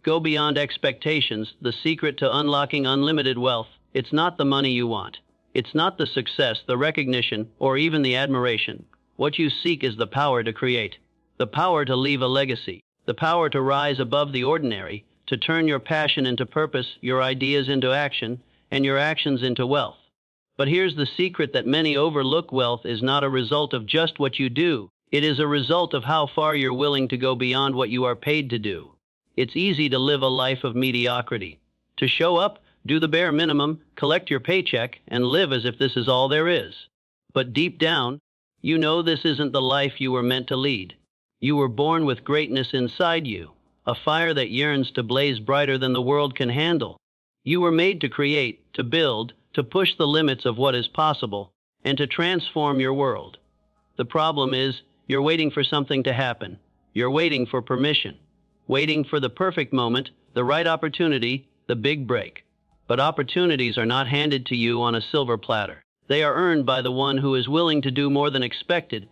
Go beyond expectations, the secret to unlocking unlimited wealth. It's not the money you want. It's not the success, the recognition, or even the admiration. What you seek is the power to create, the power to leave a legacy, the power to rise above the ordinary, to turn your passion into purpose, your ideas into action, and your actions into wealth. But here's the secret that many overlook: wealth is not a result of just what you do. It is a result of how far you're willing to go beyond what you are paid to do. It's easy to live a life of mediocrity, to show up, do the bare minimum, collect your paycheck, and live as if this is all there is. But deep down, you know this isn't the life you were meant to lead. You were born with greatness inside you, a fire that yearns to blaze brighter than the world can handle. You were made to create, to build, to push the limits of what is possible, and to transform your world. The problem is, you're waiting for something to happen. You're waiting for permission, waiting for the perfect moment, the right opportunity, the big break. But opportunities are not handed to you on a silver platter. They are earned by the one who is willing to do more than expected.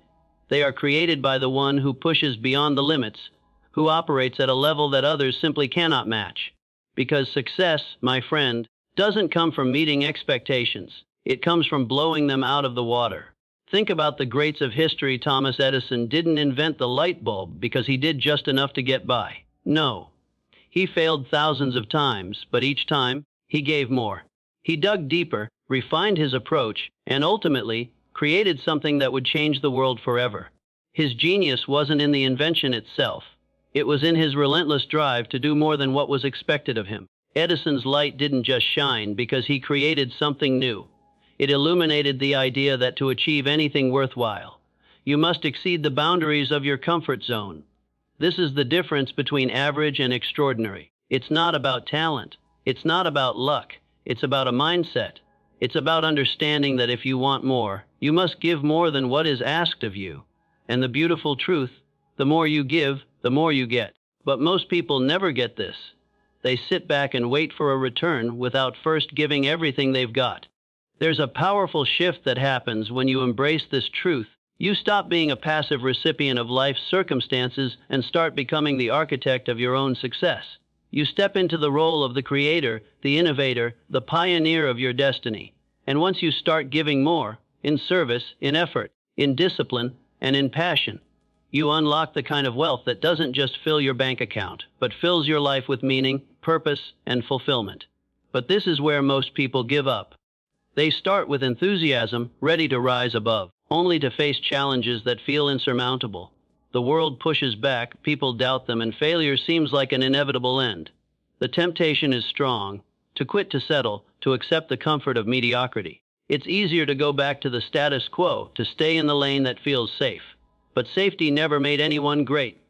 They are created by the one who pushes beyond the limits, who operates at a level that others simply cannot match. Because success, my friend, doesn't come from meeting expectations. It comes from blowing them out of the water. Think about the greats of history. Thomas Edison didn't invent the light bulb because he did just enough to get by. No. He failed thousands of times, but each time, he gave more. He dug deeper, refined his approach, and ultimately, created something that would change the world forever. His genius wasn't in the invention itself. It was in his relentless drive to do more than what was expected of him. Edison's light didn't just shine because he created something new. It illuminated the idea that to achieve anything worthwhile, you must exceed the boundaries of your comfort zone. This is the difference between average and extraordinary. It's not about talent. It's not about luck. It's about a mindset. It's about understanding that if you want more, you must give more than what is asked of you. And the beautiful truth, the more you give, the more you get. But most people never get this. They sit back and wait for a return without first giving everything they've got. There's a powerful shift that happens when you embrace this truth. You stop being a passive recipient of life's circumstances and start becoming the architect of your own success. You step into the role of the creator, the innovator, the pioneer of your destiny. And once you start giving more, in service, in effort, in discipline, and in passion, you unlock the kind of wealth that doesn't just fill your bank account, but fills your life with meaning, purpose, and fulfillment. But this is where most people give up. They start with enthusiasm, ready to rise above, only to face challenges that feel insurmountable. The world pushes back, people doubt them, and failure seems like an inevitable end. The temptation is strong, to quit, to settle, to accept the comfort of mediocrity. It's easier to go back to the status quo, to stay in the lane that feels safe. But safety never made anyone great.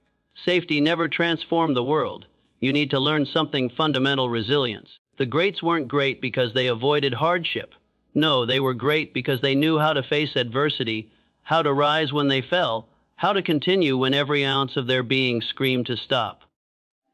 Safety never transformed the world. You need to learn something fundamental: resilience. The greats weren't great because they avoided hardship. No, they were great because they knew how to face adversity, how to rise when they fell, how to continue when every ounce of their being screamed to stop.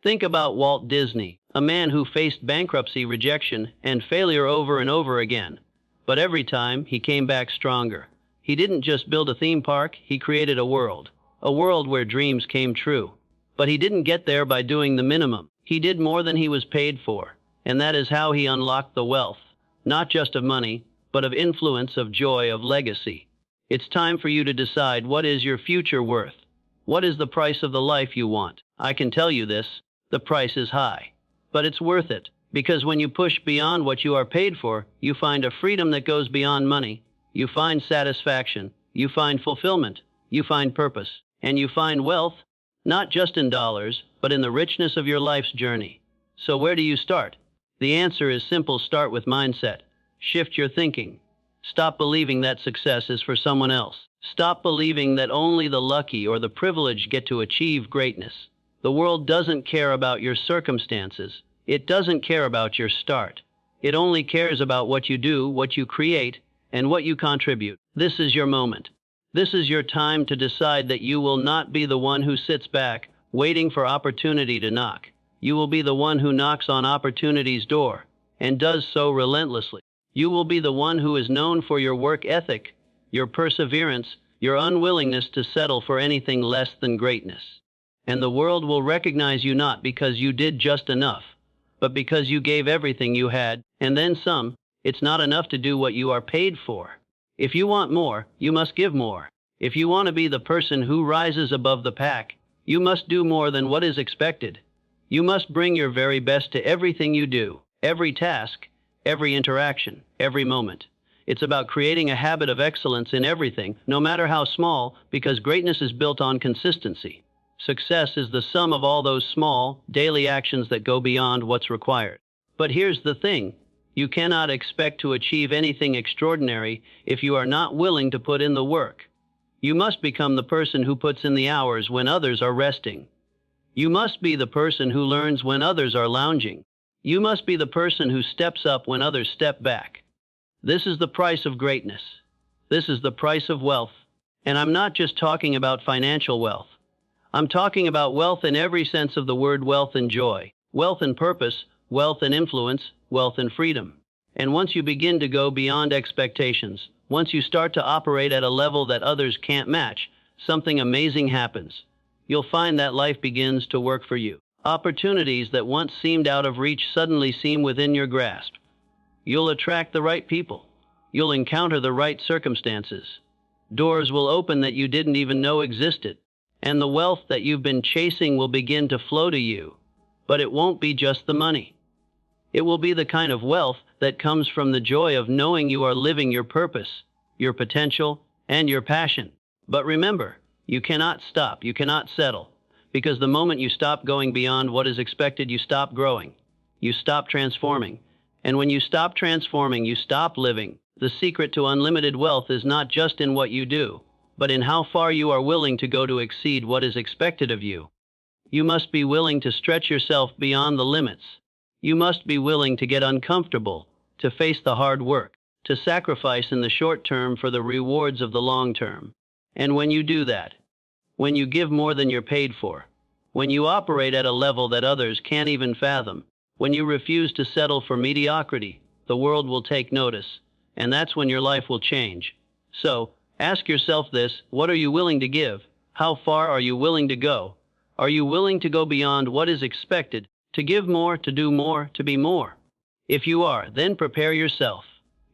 Think about Walt Disney, a man who faced bankruptcy, rejection, and failure over and over again. But every time, he came back stronger. He didn't just build a theme park, he created a world where dreams came true. But he didn't get there by doing the minimum. He did more than he was paid for. And that is how he unlocked the wealth, not just of money, but of influence, of joy, of legacy. It's time for you to decide, what is your future worth? What is the price of the life you want? I can tell you this, the price is high. But it's worth it, because when you push beyond what you are paid for, you find a freedom that goes beyond money. You find satisfaction, you find fulfillment, you find purpose, and you find wealth, not just in dollars, but in the richness of your life's journey. So where do you start? The answer is simple: start with mindset. Shift your thinking. Stop believing that success is for someone else. Stop believing that only the lucky or the privileged get to achieve greatness. The world doesn't care about your circumstances. It doesn't care about your start. It only cares about what you do, what you create, and what you contribute. This is your moment. This is your time to decide that you will not be the one who sits back, waiting for opportunity to knock. You will be the one who knocks on opportunity's door, and does so relentlessly. You will be the one who is known for your work ethic, your perseverance, your unwillingness to settle for anything less than greatness. And the world will recognize you not because you did just enough, but because you gave everything you had, and then some. It's not enough to do what you are paid for. If you want more, you must give more. If you want to be the person who rises above the pack, you must do more than what is expected. You must bring your very best to everything you do, every task, every interaction, every moment. It's about creating a habit of excellence in everything, no matter how small, because greatness is built on consistency. Success is the sum of all those small, daily actions that go beyond what's required. But here's the thing. You cannot expect to achieve anything extraordinary if you are not willing to put in the work. You must become the person who puts in the hours when others are resting. You must be the person who learns when others are lounging. You must be the person who steps up when others step back. This is the price of greatness. This is the price of wealth. And I'm not just talking about financial wealth. I'm talking about wealth in every sense of the word: wealth and joy, wealth and purpose, wealth and influence, wealth and freedom. And once you begin to go beyond expectations, once you start to operate at a level that others can't match, something amazing happens. You'll find that life begins to work for you. Opportunities that once seemed out of reach suddenly seem within your grasp. You'll attract the right people. You'll encounter the right circumstances. Doors will open that you didn't even know existed. And the wealth that you've been chasing will begin to flow to you. But it won't be just the money. It will be the kind of wealth that comes from the joy of knowing you are living your purpose, your potential, and your passion. But remember, you cannot stop, you cannot settle. Because the moment you stop going beyond what is expected, you stop growing. You stop transforming. And when you stop transforming, you stop living. The secret to unlimited wealth is not just in what you do, but in how far you are willing to go to exceed what is expected of you. You must be willing to stretch yourself beyond the limits. You must be willing to get uncomfortable, to face the hard work, to sacrifice in the short term for the rewards of the long term. And when you do that, when you give more than you're paid for, when you operate at a level that others can't even fathom, when you refuse to settle for mediocrity, the world will take notice, and that's when your life will change. So, ask yourself this: what are you willing to give? How far are you willing to go? Are you willing to go beyond what is expected, to give more, to do more, to be more? If you are, then prepare yourself,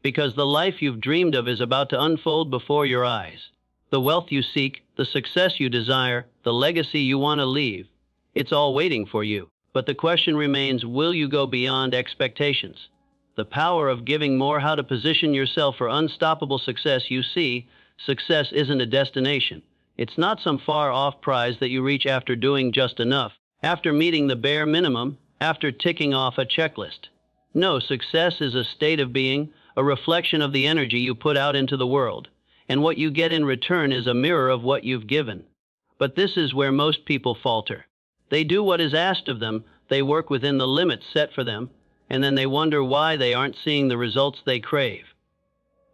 because the life you've dreamed of is about to unfold before your eyes. The wealth you seek, the success you desire, the legacy you want to leave, it's all waiting for you. But the question remains, will you go beyond expectations? The power of giving more, how to position yourself for unstoppable success. You see, success isn't a destination. It's not some far-off prize that you reach after doing just enough, after meeting the bare minimum, after ticking off a checklist. No, success is a state of being, a reflection of the energy you put out into the world, and what you get in return is a mirror of what you've given. But this is where most people falter. They do what is asked of them, they work within the limits set for them, and then they wonder why they aren't seeing the results they crave.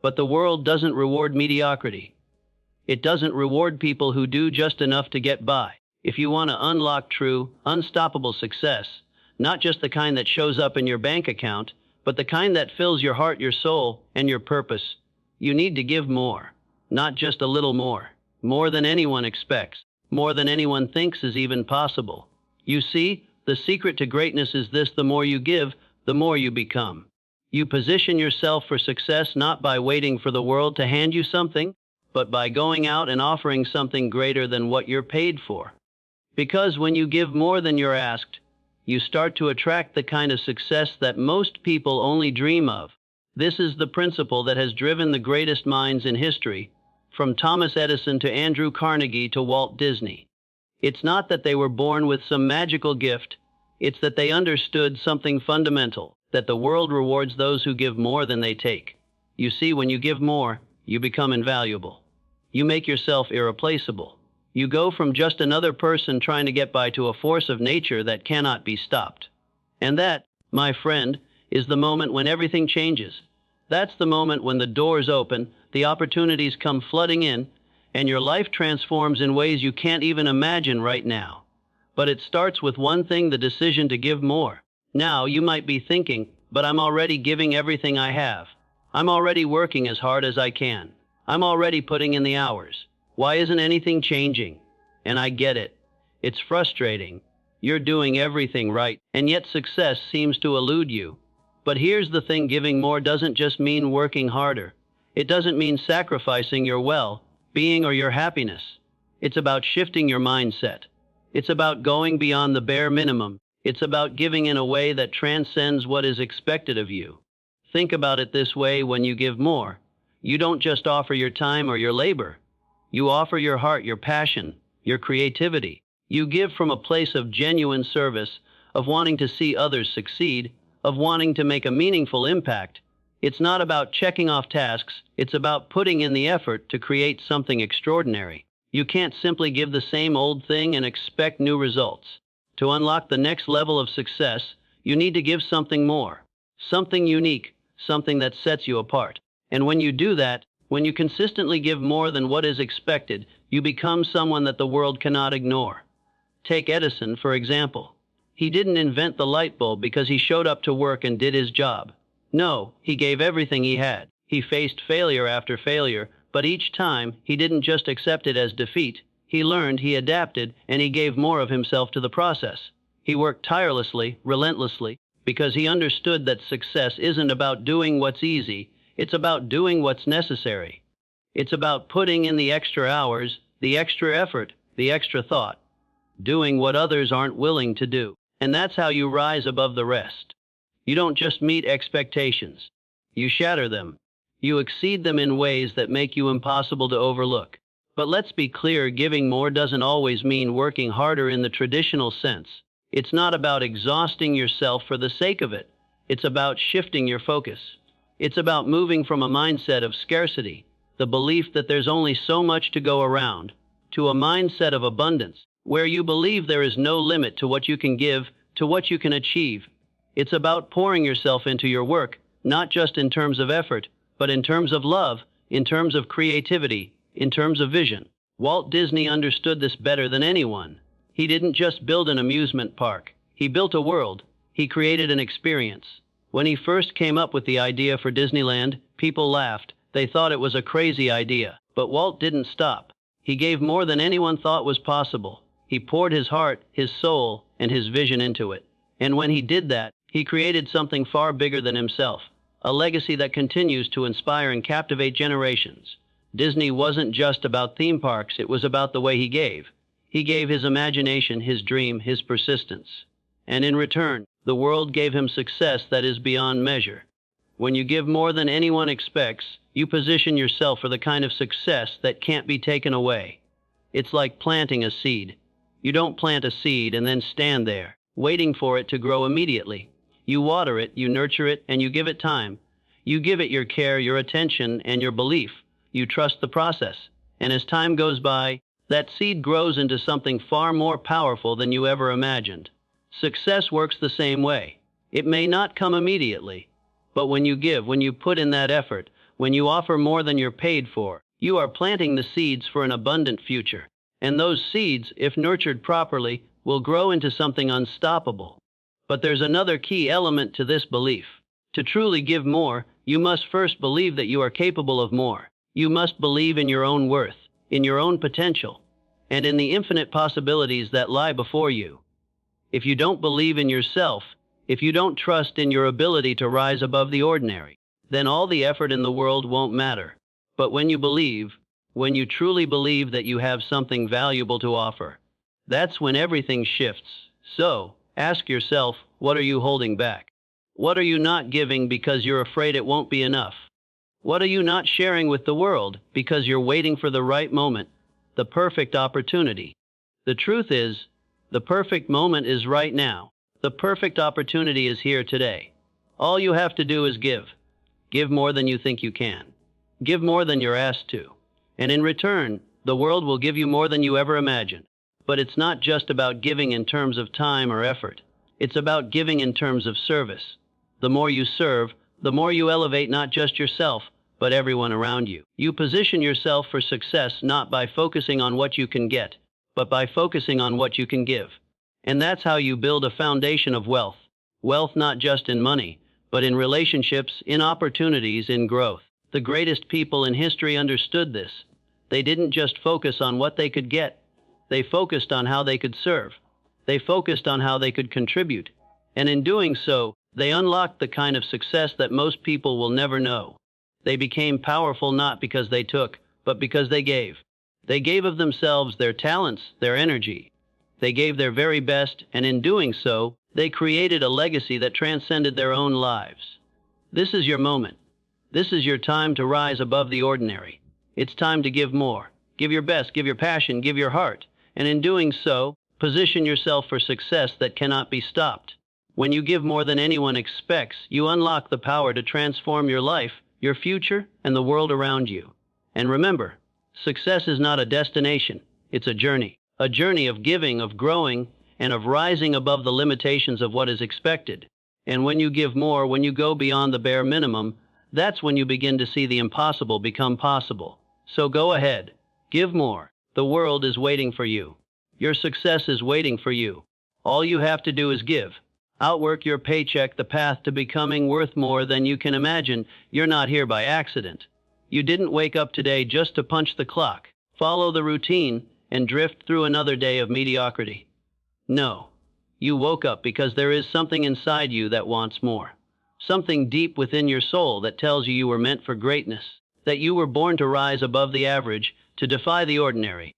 But the world doesn't reward mediocrity. It doesn't reward people who do just enough to get by. If you want to unlock true, unstoppable success, not just the kind that shows up in your bank account, but the kind that fills your heart, your soul, and your purpose, you need to give more. Not just a little more. More than anyone expects. More than anyone thinks is even possible. You see, the secret to greatness is this: the more you give, the more you become. You position yourself for success not by waiting for the world to hand you something, but by going out and offering something greater than what you're paid for. Because when you give more than you're asked, you start to attract the kind of success that most people only dream of. This is the principle that has driven the greatest minds in history, from Thomas Edison to Andrew Carnegie to Walt Disney. It's not that they were born with some magical gift, it's that they understood something fundamental, that the world rewards those who give more than they take. You see, when you give more, you become invaluable. You make yourself irreplaceable. You go from just another person trying to get by to a force of nature that cannot be stopped. And that, my friend, is the moment when everything changes. That's the moment when the doors open, the opportunities come flooding in, and your life transforms in ways you can't even imagine right now. But it starts with one thing: the decision to give more. Now, you might be thinking, but I'm already giving everything I have. I'm already working as hard as I can. I'm already putting in the hours. Why isn't anything changing? And I get it. It's frustrating. You're doing everything right, and yet success seems to elude you. But here's the thing, giving more doesn't just mean working harder. It doesn't mean sacrificing your well-being or your happiness. It's about shifting your mindset. It's about going beyond the bare minimum. It's about giving in a way that transcends what is expected of you. Think about it this way: when you give more, you don't just offer your time or your labor. You offer your heart, your passion, your creativity. You give from a place of genuine service, of wanting to see others succeed, of wanting to make a meaningful impact. It's not about checking off tasks, it's about putting in the effort to create something extraordinary. You can't simply give the same old thing and expect new results. To unlock the next level of success, you need to give something more, something unique, something that sets you apart. And when you do that, when you consistently give more than what is expected, you become someone that the world cannot ignore. Take Edison, for example. He didn't invent the light bulb because he showed up to work and did his job. No, he gave everything he had. He faced failure after failure, but each time he didn't just accept it as defeat. He learned, he adapted, and he gave more of himself to the process. He worked tirelessly, relentlessly, because he understood that success isn't about doing what's easy, it's about doing what's necessary. It's about putting in the extra hours, the extra effort, the extra thought, doing what others aren't willing to do. And that's how you rise above the rest. You don't just meet expectations. You shatter them. You exceed them in ways that make you impossible to overlook. But let's be clear, giving more doesn't always mean working harder in the traditional sense. It's not about exhausting yourself for the sake of it. It's about shifting your focus. It's about moving from a mindset of scarcity, the belief that there's only so much to go around, to a mindset of abundance, where you believe there is no limit to what you can give, to what you can achieve. It's about pouring yourself into your work, not just in terms of effort, but in terms of love, in terms of creativity, in terms of vision. Walt Disney understood this better than anyone. He didn't just build an amusement park. He built a world. He created an experience. When he first came up with the idea for Disneyland, people laughed. They thought it was a crazy idea. But Walt didn't stop. He gave more than anyone thought was possible. He poured his heart, his soul, and his vision into it. And when he did that, he created something far bigger than himself, a legacy that continues to inspire and captivate generations. Disney wasn't just about theme parks, it was about the way he gave. He gave his imagination, his dream, his persistence. And in return, the world gave him success that is beyond measure. When you give more than anyone expects, you position yourself for the kind of success that can't be taken away. It's like planting a seed. You don't plant a seed and then stand there, waiting for it to grow immediately. You water it, you nurture it, and you give it time. You give it your care, your attention, and your belief. You trust the process. And as time goes by, that seed grows into something far more powerful than you ever imagined. Success works the same way. It may not come immediately, but when you give, when you put in that effort, when you offer more than you're paid for, you are planting the seeds for an abundant future. And those seeds, if nurtured properly, will grow into something unstoppable. But there's another key element to this belief. To truly give more, you must first believe that you are capable of more. You must believe in your own worth, in your own potential, and in the infinite possibilities that lie before you. If you don't believe in yourself, if you don't trust in your ability to rise above the ordinary, then all the effort in the world won't matter. But when you believe, when you truly believe that you have something valuable to offer, that's when everything shifts. So, ask yourself, what are you holding back? What are you not giving because you're afraid it won't be enough? What are you not sharing with the world because you're waiting for the right moment, the perfect opportunity? The truth is, the perfect moment is right now. The perfect opportunity is here today. All you have to do is give. Give more than you think you can. Give more than you're asked to. And in return, the world will give you more than you ever imagined. But it's not just about giving in terms of time or effort. It's about giving in terms of service. The more you serve, the more you elevate not just yourself, but everyone around you. You position yourself for success not by focusing on what you can get, but by focusing on what you can give. And that's how you build a foundation of wealth. Wealth not just in money, but in relationships, in opportunities, in growth. The greatest people in history understood this. They didn't just focus on what they could get. They focused on how they could serve. They focused on how they could contribute. And in doing so, they unlocked the kind of success that most people will never know. They became powerful not because they took, but because they gave. They gave of themselves, their talents, their energy. They gave their very best, and in doing so, they created a legacy that transcended their own lives. This is your moment. This is your time to rise above the ordinary. It's time to give more. Give your best, give your passion, give your heart. And in doing so, position yourself for success that cannot be stopped. When you give more than anyone expects, you unlock the power to transform your life, your future, and the world around you. And remember, success is not a destination, it's a journey of giving, of growing, and of rising above the limitations of what is expected. And when you give more, when you go beyond the bare minimum, that's when you begin to see the impossible become possible. So go ahead, give more. The world is waiting for you. Your success is waiting for you. All you have to do is give. Outwork your paycheck, the path to becoming worth more than you can imagine. You're not here by accident. You didn't wake up today just to punch the clock, follow the routine, and drift through another day of mediocrity. No, you woke up because there is something inside you that wants more. Something deep within your soul that tells you you were meant for greatness, that you were born to rise above the average, to defy the ordinary.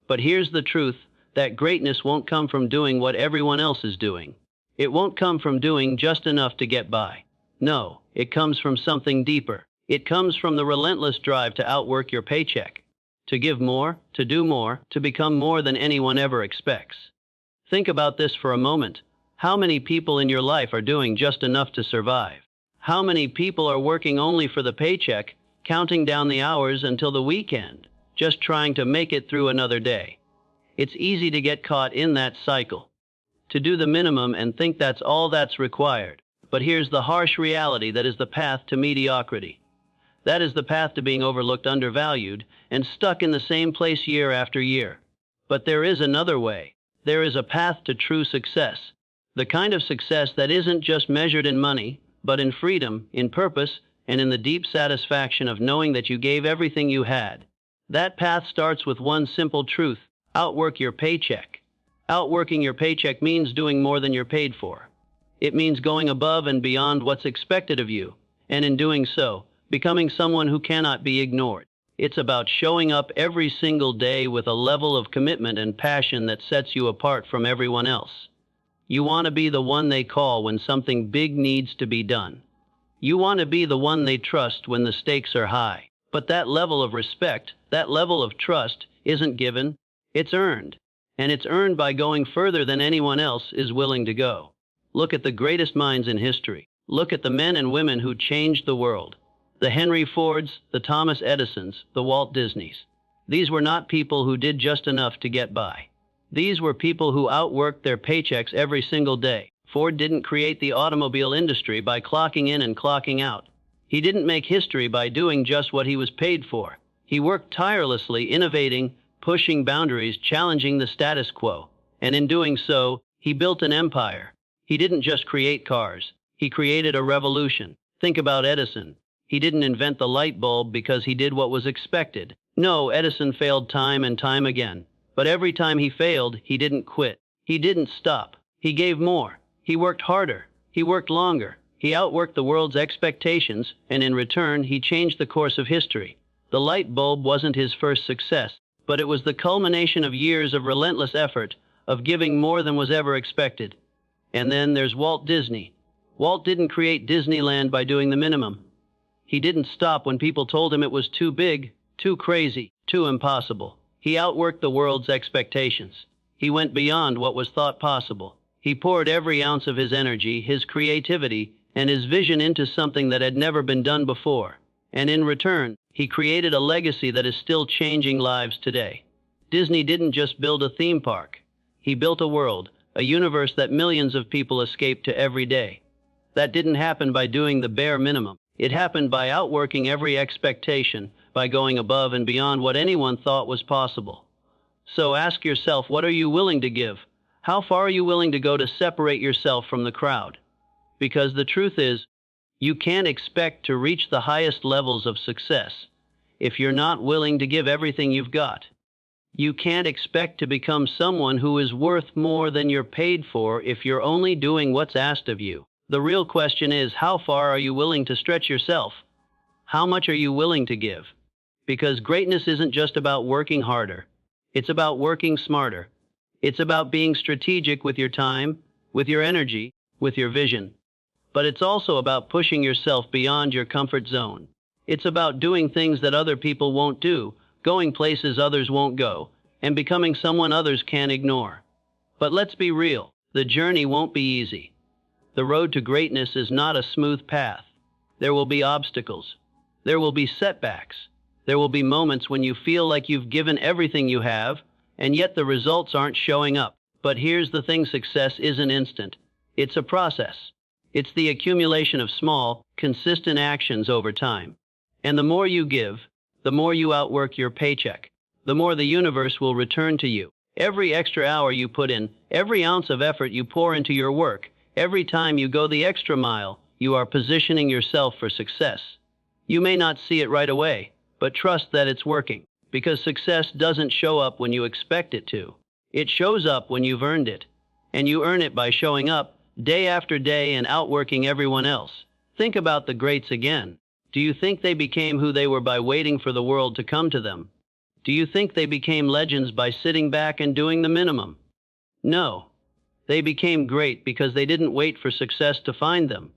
But here's the truth, that greatness won't come from doing what everyone else is doing. It won't come from doing just enough to get by. No, it comes from something deeper. It comes from the relentless drive to outwork your paycheck, to give more, to do more, to become more than anyone ever expects. Think about this for a moment. How many people in your life are doing just enough to survive? How many people are working only for the paycheck, counting down the hours until the weekend, just trying to make it through another day? It's easy to get caught in that cycle, to do the minimum and think that's all that's required. But here's the harsh reality that is the path to mediocrity. That is the path to being overlooked, undervalued, and stuck in the same place year after year. But there is another way. There is a path to true success. The kind of success that isn't just measured in money, but in freedom, in purpose, and in the deep satisfaction of knowing that you gave everything you had. That path starts with one simple truth: outwork your paycheck. Outworking your paycheck means doing more than you're paid for. It means going above and beyond what's expected of you, and in doing so, becoming someone who cannot be ignored. It's about showing up every single day with a level of commitment and passion that sets you apart from everyone else. You want to be the one they call when something big needs to be done. You want to be the one they trust when the stakes are high. But that level of respect, that level of trust, isn't given, it's earned. And it's earned by going further than anyone else is willing to go. Look at the greatest minds in history. Look at the men and women who changed the world. The Henry Fords, the Thomas Edisons, the Walt Disneys. These were not people who did just enough to get by. These were people who outworked their paychecks every single day. Ford didn't create the automobile industry by clocking in and clocking out. He didn't make history by doing just what he was paid for. He worked tirelessly, innovating, pushing boundaries, challenging the status quo. And in doing so, he built an empire. He didn't just create cars. He created a revolution. Think about Edison. He didn't invent the light bulb because he did what was expected. No, Edison failed time and time again. But every time he failed, he didn't quit. He didn't stop. He gave more. He worked harder. He worked longer. He outworked the world's expectations, and in return, he changed the course of history. The light bulb wasn't his first success, but it was the culmination of years of relentless effort, of giving more than was ever expected. And then there's Walt Disney. Walt didn't create Disneyland by doing the minimum. He didn't stop when people told him it was too big, too crazy, too impossible. He outworked the world's expectations. He went beyond what was thought possible. He poured every ounce of his energy, his creativity, and his vision into something that had never been done before. And in return, he created a legacy that is still changing lives today. Disney didn't just build a theme park. He built a world, a universe that millions of people escape to every day. That didn't happen by doing the bare minimum. It happened by outworking every expectation, by going above and beyond what anyone thought was possible. So ask yourself, what are you willing to give? How far are you willing to go to separate yourself from the crowd? Because the truth is, you can't expect to reach the highest levels of success if you're not willing to give everything you've got. You can't expect to become someone who is worth more than you're paid for if you're only doing what's asked of you. The real question is, how far are you willing to stretch yourself? How much are you willing to give? Because greatness isn't just about working harder. It's about working smarter. It's about being strategic with your time, with your energy, with your vision. But it's also about pushing yourself beyond your comfort zone. It's about doing things that other people won't do, going places others won't go, and becoming someone others can't ignore. But let's be real, the journey won't be easy. The road to greatness is not a smooth path. There will be obstacles. There will be setbacks. There will be moments when you feel like you've given everything you have, and yet the results aren't showing up. But here's the thing, success isn't instant. It's a process. It's the accumulation of small, consistent actions over time. And the more you give, the more you outwork your paycheck, the more the universe will return to you. Every extra hour you put in, every ounce of effort you pour into your work, every time you go the extra mile, you are positioning yourself for success. You may not see it right away, but trust that it's working, because success doesn't show up when you expect it to. It shows up when you've earned it, and you earn it by showing up day after day and outworking everyone else. Think about the greats again. Do you think they became who they were by waiting for the world to come to them? Do you think they became legends by sitting back and doing the minimum? No. They became great because they didn't wait for success to find them.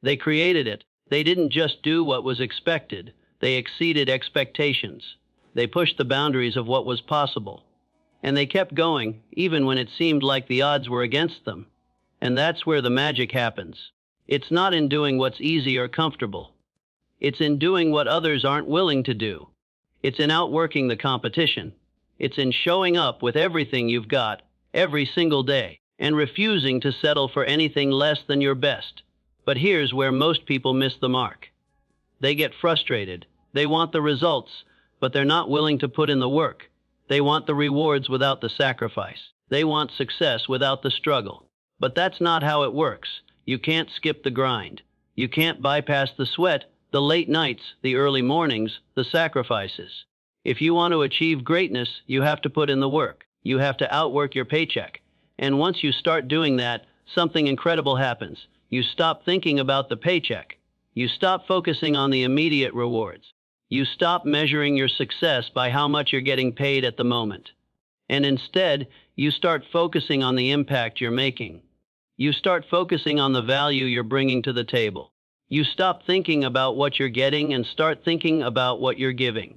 They created it. They didn't just do what was expected. They exceeded expectations. They pushed the boundaries of what was possible. And they kept going, even when it seemed like the odds were against them. And that's where the magic happens. It's not in doing what's easy or comfortable. It's in doing what others aren't willing to do. It's in outworking the competition. It's in showing up with everything you've got, every single day, and refusing to settle for anything less than your best. But here's where most people miss the mark. They get frustrated. They want the results, but they're not willing to put in the work. They want the rewards without the sacrifice. They want success without the struggle. But that's not how it works. You can't skip the grind. You can't bypass the sweat, the late nights, the early mornings, the sacrifices. If you want to achieve greatness, you have to put in the work. You have to outwork your paycheck. And once you start doing that, something incredible happens. You stop thinking about the paycheck. You stop focusing on the immediate rewards. You stop measuring your success by how much you're getting paid at the moment. And instead, you start focusing on the impact you're making. You start focusing on the value you're bringing to the table. You stop thinking about what you're getting and start thinking about what you're giving.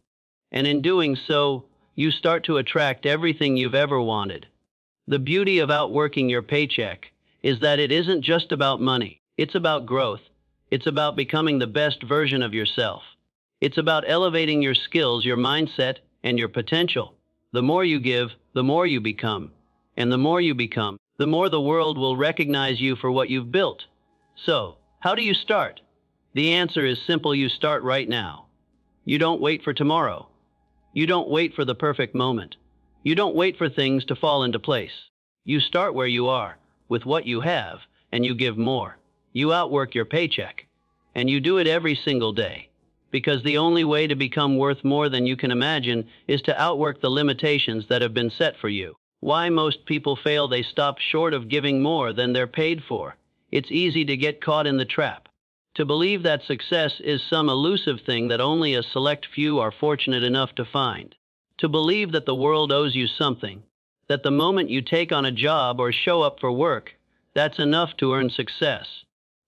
And in doing so, you start to attract everything you've ever wanted. The beauty of outworking your paycheck is that it isn't just about money. It's about growth. It's about becoming the best version of yourself. It's about elevating your skills, your mindset, and your potential. The more you give, the more you become. And the more you become, the more the world will recognize you for what you've built. So, how do you start? The answer is simple. You start right now. You don't wait for tomorrow. You don't wait for the perfect moment. You don't wait for things to fall into place. You start where you are, with what you have, and you give more. You outwork your paycheck, and you do it every single day. Because the only way to become worth more than you can imagine is to outwork the limitations that have been set for you. Why most people fail? They stop short of giving more than they're paid for. It's easy to get caught in the trap. To believe that success is some elusive thing that only a select few are fortunate enough to find. To believe that the world owes you something, that the moment you take on a job or show up for work, that's enough to earn success.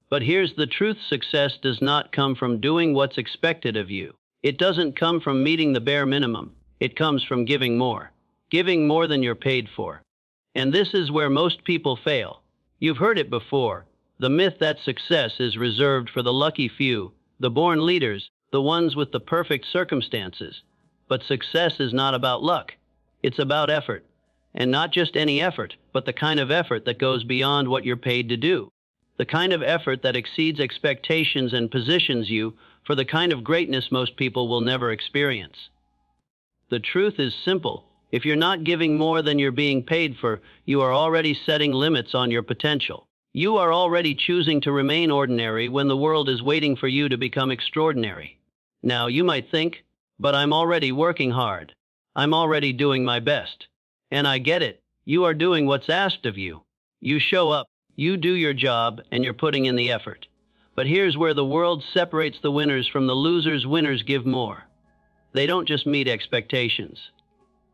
But here's the truth: success does not come from doing what's expected of you. It doesn't come from meeting the bare minimum. It comes from giving more than you're paid for. And this is where most people fail. You've heard it before. The myth that success is reserved for the lucky few, the born leaders, the ones with the perfect circumstances. But success is not about luck. It's about effort. And not just any effort, but the kind of effort that goes beyond what you're paid to do. The kind of effort that exceeds expectations and positions you for the kind of greatness most people will never experience. The truth is simple. If you're not giving more than you're being paid for, you are already setting limits on your potential. You are already choosing to remain ordinary when the world is waiting for you to become extraordinary. Now, you might think, but I'm already working hard. I'm already doing my best. And I get it. You are doing what's asked of you. You show up, you do your job, and you're putting in the effort. But here's where the world separates the winners from the losers. Winners give more. They don't just meet expectations.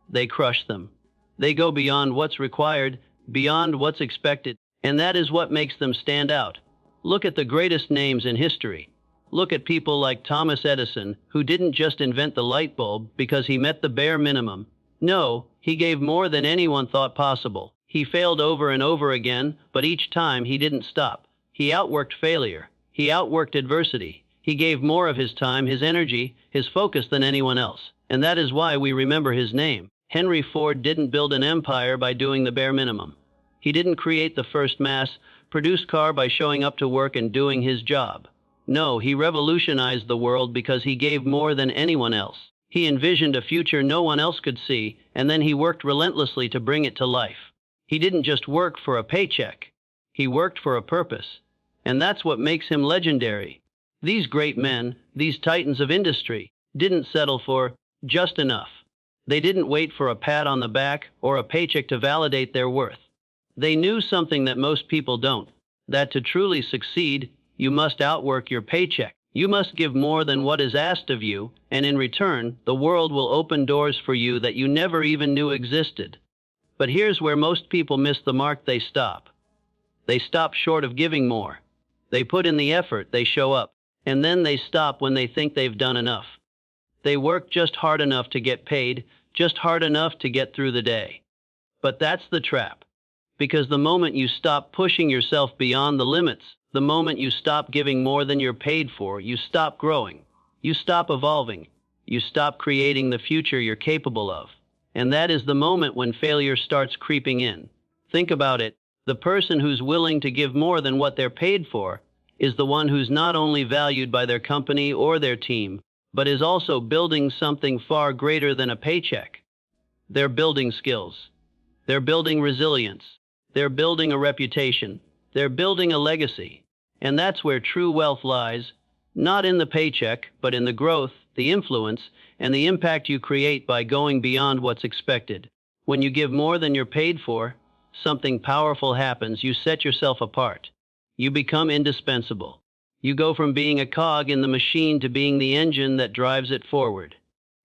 They crush them. They go beyond what's required, beyond what's expected, and that is what makes them stand out. Look at the greatest names in history. Look at people like Thomas Edison, who didn't just invent the light bulb because he met the bare minimum. No, he gave more than anyone thought possible. He failed over and over again, but each time he didn't stop. He outworked failure. He outworked adversity. He gave more of his time, his energy, his focus than anyone else. And that is why we remember his name. Henry Ford didn't build an empire by doing the bare minimum. He didn't create the first mass-produced car by showing up to work and doing his job. No, he revolutionized the world because he gave more than anyone else. He envisioned a future no one else could see, and then he worked relentlessly to bring it to life. He didn't just work for a paycheck. He worked for a purpose. And that's what makes him legendary. These great men, these titans of industry, didn't settle for just enough. They didn't wait for a pat on the back or a paycheck to validate their worth. They knew something that most people don't, that to truly succeed, you must outwork your paycheck. You must give more than what is asked of you, and in return, the world will open doors for you that you never even knew existed. But here's where most people miss the mark. They stop. They stop short of giving more. They put in the effort, they show up, and then they stop when they think they've done enough. They work just hard enough to get paid, just hard enough to get through the day. But that's the trap. Because the moment you stop pushing yourself beyond the limits, the moment you stop giving more than you're paid for, you stop growing. You stop evolving. You stop creating the future you're capable of. And that is the moment when failure starts creeping in. Think about it. The person who's willing to give more than what they're paid for is the one who's not only valued by their company or their team, but is also building something far greater than a paycheck. They're building skills. They're building resilience. They're building a reputation. They're building a legacy. And that's where true wealth lies, not in the paycheck, but in the growth, the influence, and the impact you create by going beyond what's expected. When you give more than you're paid for, something powerful happens. You set yourself apart. You become indispensable. You go from being a cog in the machine to being the engine that drives it forward.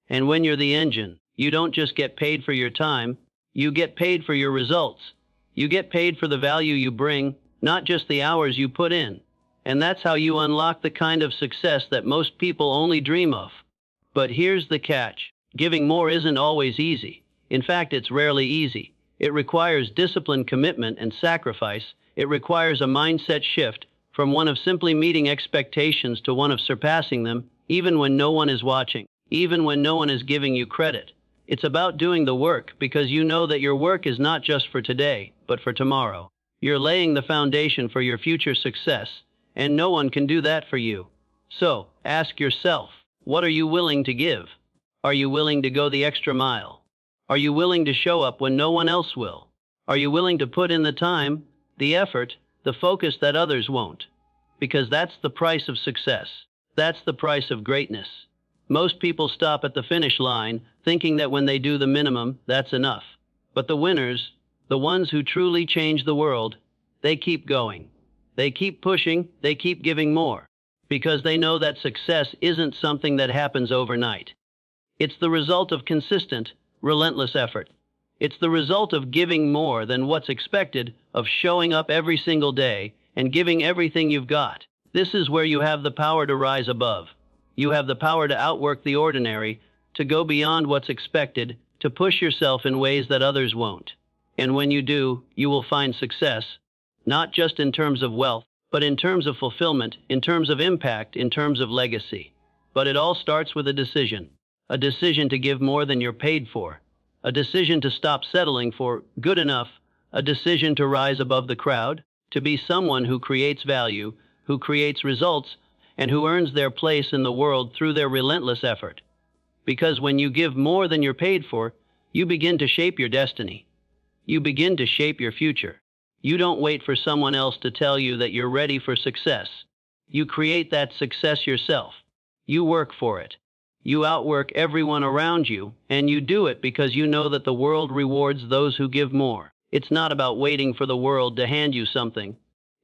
And when you're the engine, you don't just get paid for your time, you get paid for your results. You get paid for the value you bring, not just the hours you put in. And that's how you unlock the kind of success that most people only dream of. But here's the catch. Giving more isn't always easy. In fact, it's rarely easy. It requires discipline, commitment, and sacrifice. It requires a mindset shift from one of simply meeting expectations to one of surpassing them, even when no one is watching, even when no one is giving you credit. It's about doing the work because you know that your work is not just for today, but for tomorrow. You're laying the foundation for your future success, and no one can do that for you. So, ask yourself, what are you willing to give? Are you willing to go the extra mile? Are you willing to show up when no one else will? Are you willing to put in the time, the effort, the focus that others won't? Because that's the price of success. That's the price of greatness. Most people stop at the finish line, thinking that when they do the minimum, that's enough. But the winners, the ones who truly change the world, they keep going. They keep pushing, they keep giving more. Because they know that success isn't something that happens overnight. It's the result of consistent, relentless effort. It's the result of giving more than what's expected, of showing up every single day and giving everything you've got. This is where you have the power to rise above. You have the power to outwork the ordinary, to go beyond what's expected, to push yourself in ways that others won't. And when you do, you will find success, not just in terms of wealth, but in terms of fulfillment, in terms of impact, in terms of legacy. But it all starts with a decision to give more than you're paid for, a decision to stop settling for good enough, a decision to rise above the crowd, to be someone who creates value, who creates results, and who earns their place in the world through their relentless effort. Because when you give more than you're paid for, you begin to shape your destiny. You begin to shape your future. You don't wait for someone else to tell you that you're ready for success. You create that success yourself. You work for it. You outwork everyone around you, and you do it because you know that the world rewards those who give more. It's not about waiting for the world to hand you something.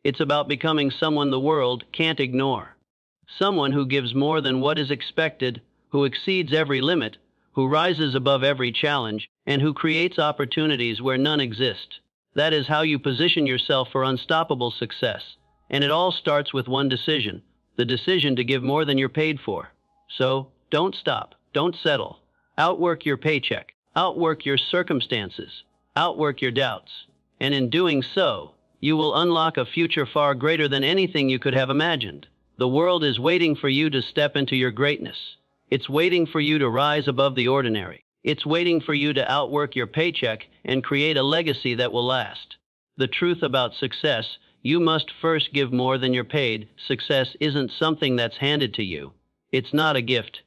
It's about becoming someone the world can't ignore. Someone who gives more than what is expected, who exceeds every limit, who rises above every challenge, and who creates opportunities where none exist. That is how you position yourself for unstoppable success. And it all starts with one decision, the decision to give more than you're paid for. So, don't stop, don't settle. Outwork your paycheck, outwork your circumstances, outwork your doubts. And in doing so, you will unlock a future far greater than anything you could have imagined. The world is waiting for you to step into your greatness. It's waiting for you to rise above the ordinary. It's waiting for you to outwork your paycheck and create a legacy that will last. The truth about success: you must first give more than you're paid. Success isn't something that's handed to you. It's not a gift.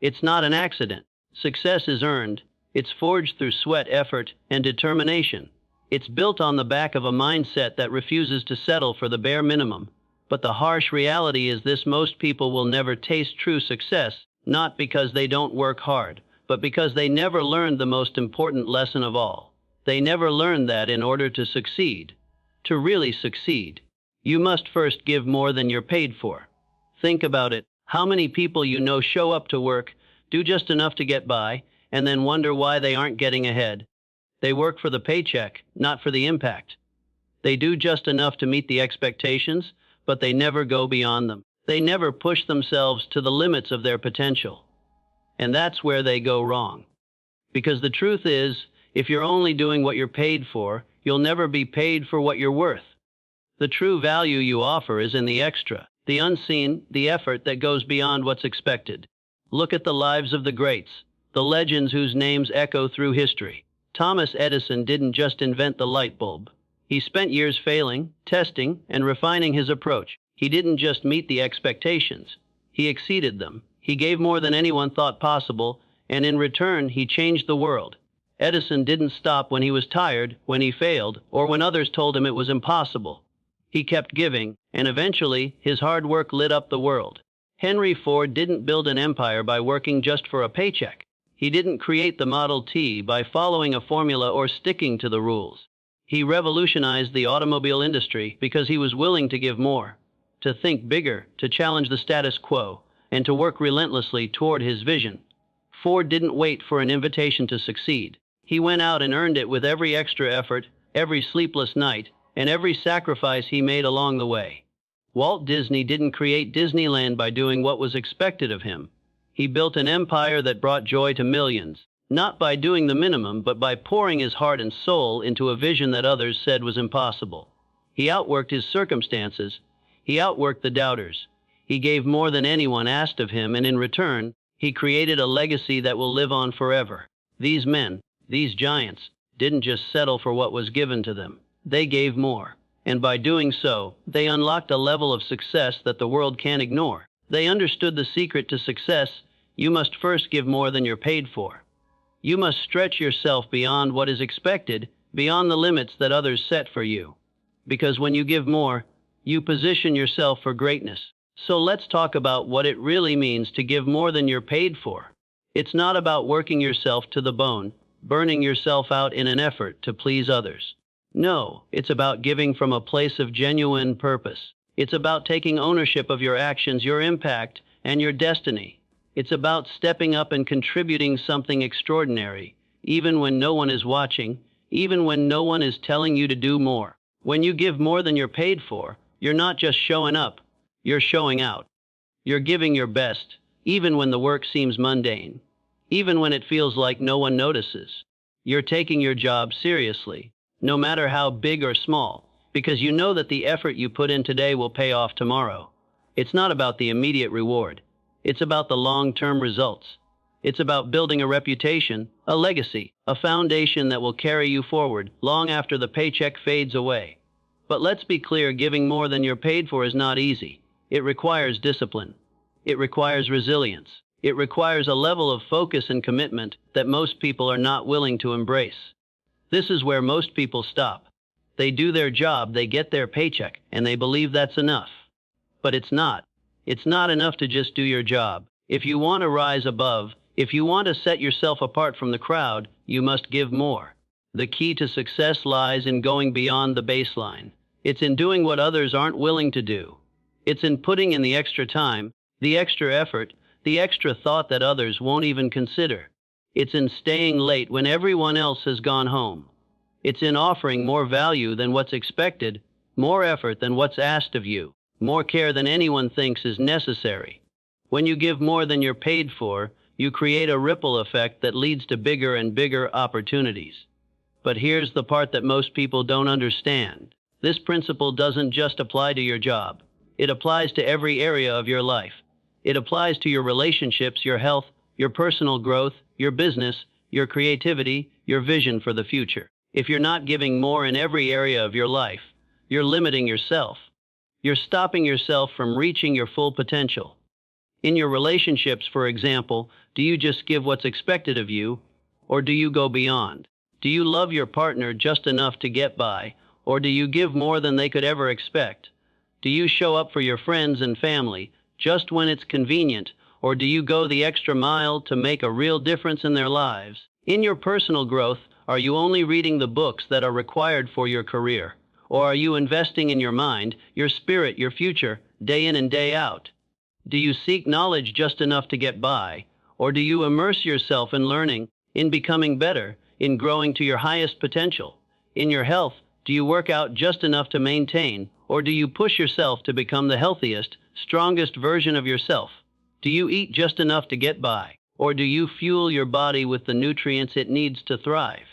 It's not an accident. Success is earned. It's forged through sweat, effort, and determination. It's built on the back of a mindset that refuses to settle for the bare minimum. But the harsh reality is this: most people will never taste true success, not because they don't work hard, but because they never learned the most important lesson of all. They never learned that in order to succeed, to really succeed, you must first give more than you're paid for. Think about it. How many people you know show up to work, do just enough to get by, and then wonder why they aren't getting ahead? They work for the paycheck, not for the impact. They do just enough to meet the expectations, but they never go beyond them. They never push themselves to the limits of their potential. And that's where they go wrong. Because the truth is, if you're only doing what you're paid for, you'll never be paid for what you're worth. The true value you offer is in the extra, the unseen, the effort that goes beyond what's expected. Look at the lives of the greats, the legends whose names echo through history. Thomas Edison didn't just invent the light bulb. He spent years failing, testing, and refining his approach. He didn't just meet the expectations. He exceeded them. He gave more than anyone thought possible, and in return, he changed the world. Edison didn't stop when he was tired, when he failed, or when others told him it was impossible. He kept giving, and eventually, his hard work lit up the world. Henry Ford didn't build an empire by working just for a paycheck. He didn't create the Model T by following a formula or sticking to the rules. He revolutionized the automobile industry because he was willing to give more, to think bigger, to challenge the status quo, and to work relentlessly toward his vision. Ford didn't wait for an invitation to succeed. He went out and earned it with every extra effort, every sleepless night, and every sacrifice he made along the way. Walt Disney didn't create Disneyland by doing what was expected of him. He built an empire that brought joy to millions, not by doing the minimum, but by pouring his heart and soul into a vision that others said was impossible. He outworked his circumstances. He outworked the doubters. He gave more than anyone asked of him, and in return, he created a legacy that will live on forever. These men, these giants, didn't just settle for what was given to them. They gave more. And by doing so, they unlocked a level of success that the world can't ignore. They understood the secret to success: you must first give more than you're paid for. You must stretch yourself beyond what is expected, beyond the limits that others set for you. Because when you give more, you position yourself for greatness. So let's talk about what it really means to give more than you're paid for. It's not about working yourself to the bone, burning yourself out in an effort to please others. No, it's about giving from a place of genuine purpose. It's about taking ownership of your actions, your impact, and your destiny. It's about stepping up and contributing something extraordinary, even when no one is watching, even when no one is telling you to do more. When you give more than you're paid for, you're not just showing up, you're showing out. You're giving your best, even when the work seems mundane, even when it feels like no one notices. You're taking your job seriously, no matter how big or small, because you know that the effort you put in today will pay off tomorrow. It's not about the immediate reward. It's about the long-term results. It's about building a reputation, a legacy, a foundation that will carry you forward long after the paycheck fades away. But let's be clear, giving more than you're paid for is not easy. It requires discipline. It requires resilience. It requires a level of focus and commitment that most people are not willing to embrace. This is where most people stop. They do their job, they get their paycheck, and they believe that's enough. But it's not. It's not enough to just do your job. If you want to rise above, if you want to set yourself apart from the crowd, you must give more. The key to success lies in going beyond the baseline. It's in doing what others aren't willing to do. It's in putting in the extra time, the extra effort, the extra thought that others won't even consider. It's in staying late when everyone else has gone home. It's in offering more value than what's expected, more effort than what's asked of you, more care than anyone thinks is necessary. When you give more than you're paid for, you create a ripple effect that leads to bigger and bigger opportunities. But here's the part that most people don't understand. This principle doesn't just apply to your job. It applies to every area of your life. It applies to your relationships, your health, your personal growth, your business, your creativity, your vision for the future. If you're not giving more in every area of your life, you're limiting yourself. You're stopping yourself from reaching your full potential. In your relationships, for example, do you just give what's expected of you, or do you go beyond? Do you love your partner just enough to get by, or do you give more than they could ever expect? Do you show up for your friends and family just when it's convenient, or do you go the extra mile to make a real difference in their lives? In your personal growth, are you only reading the books that are required for your career? Or are you investing in your mind, your spirit, your future, day in and day out? Do you seek knowledge just enough to get by? Or do you immerse yourself in learning, in becoming better, in growing to your highest potential? In your health, do you work out just enough to maintain, or do you push yourself to become the healthiest, strongest version of yourself? Do you eat just enough to get by, or do you fuel your body with the nutrients it needs to thrive?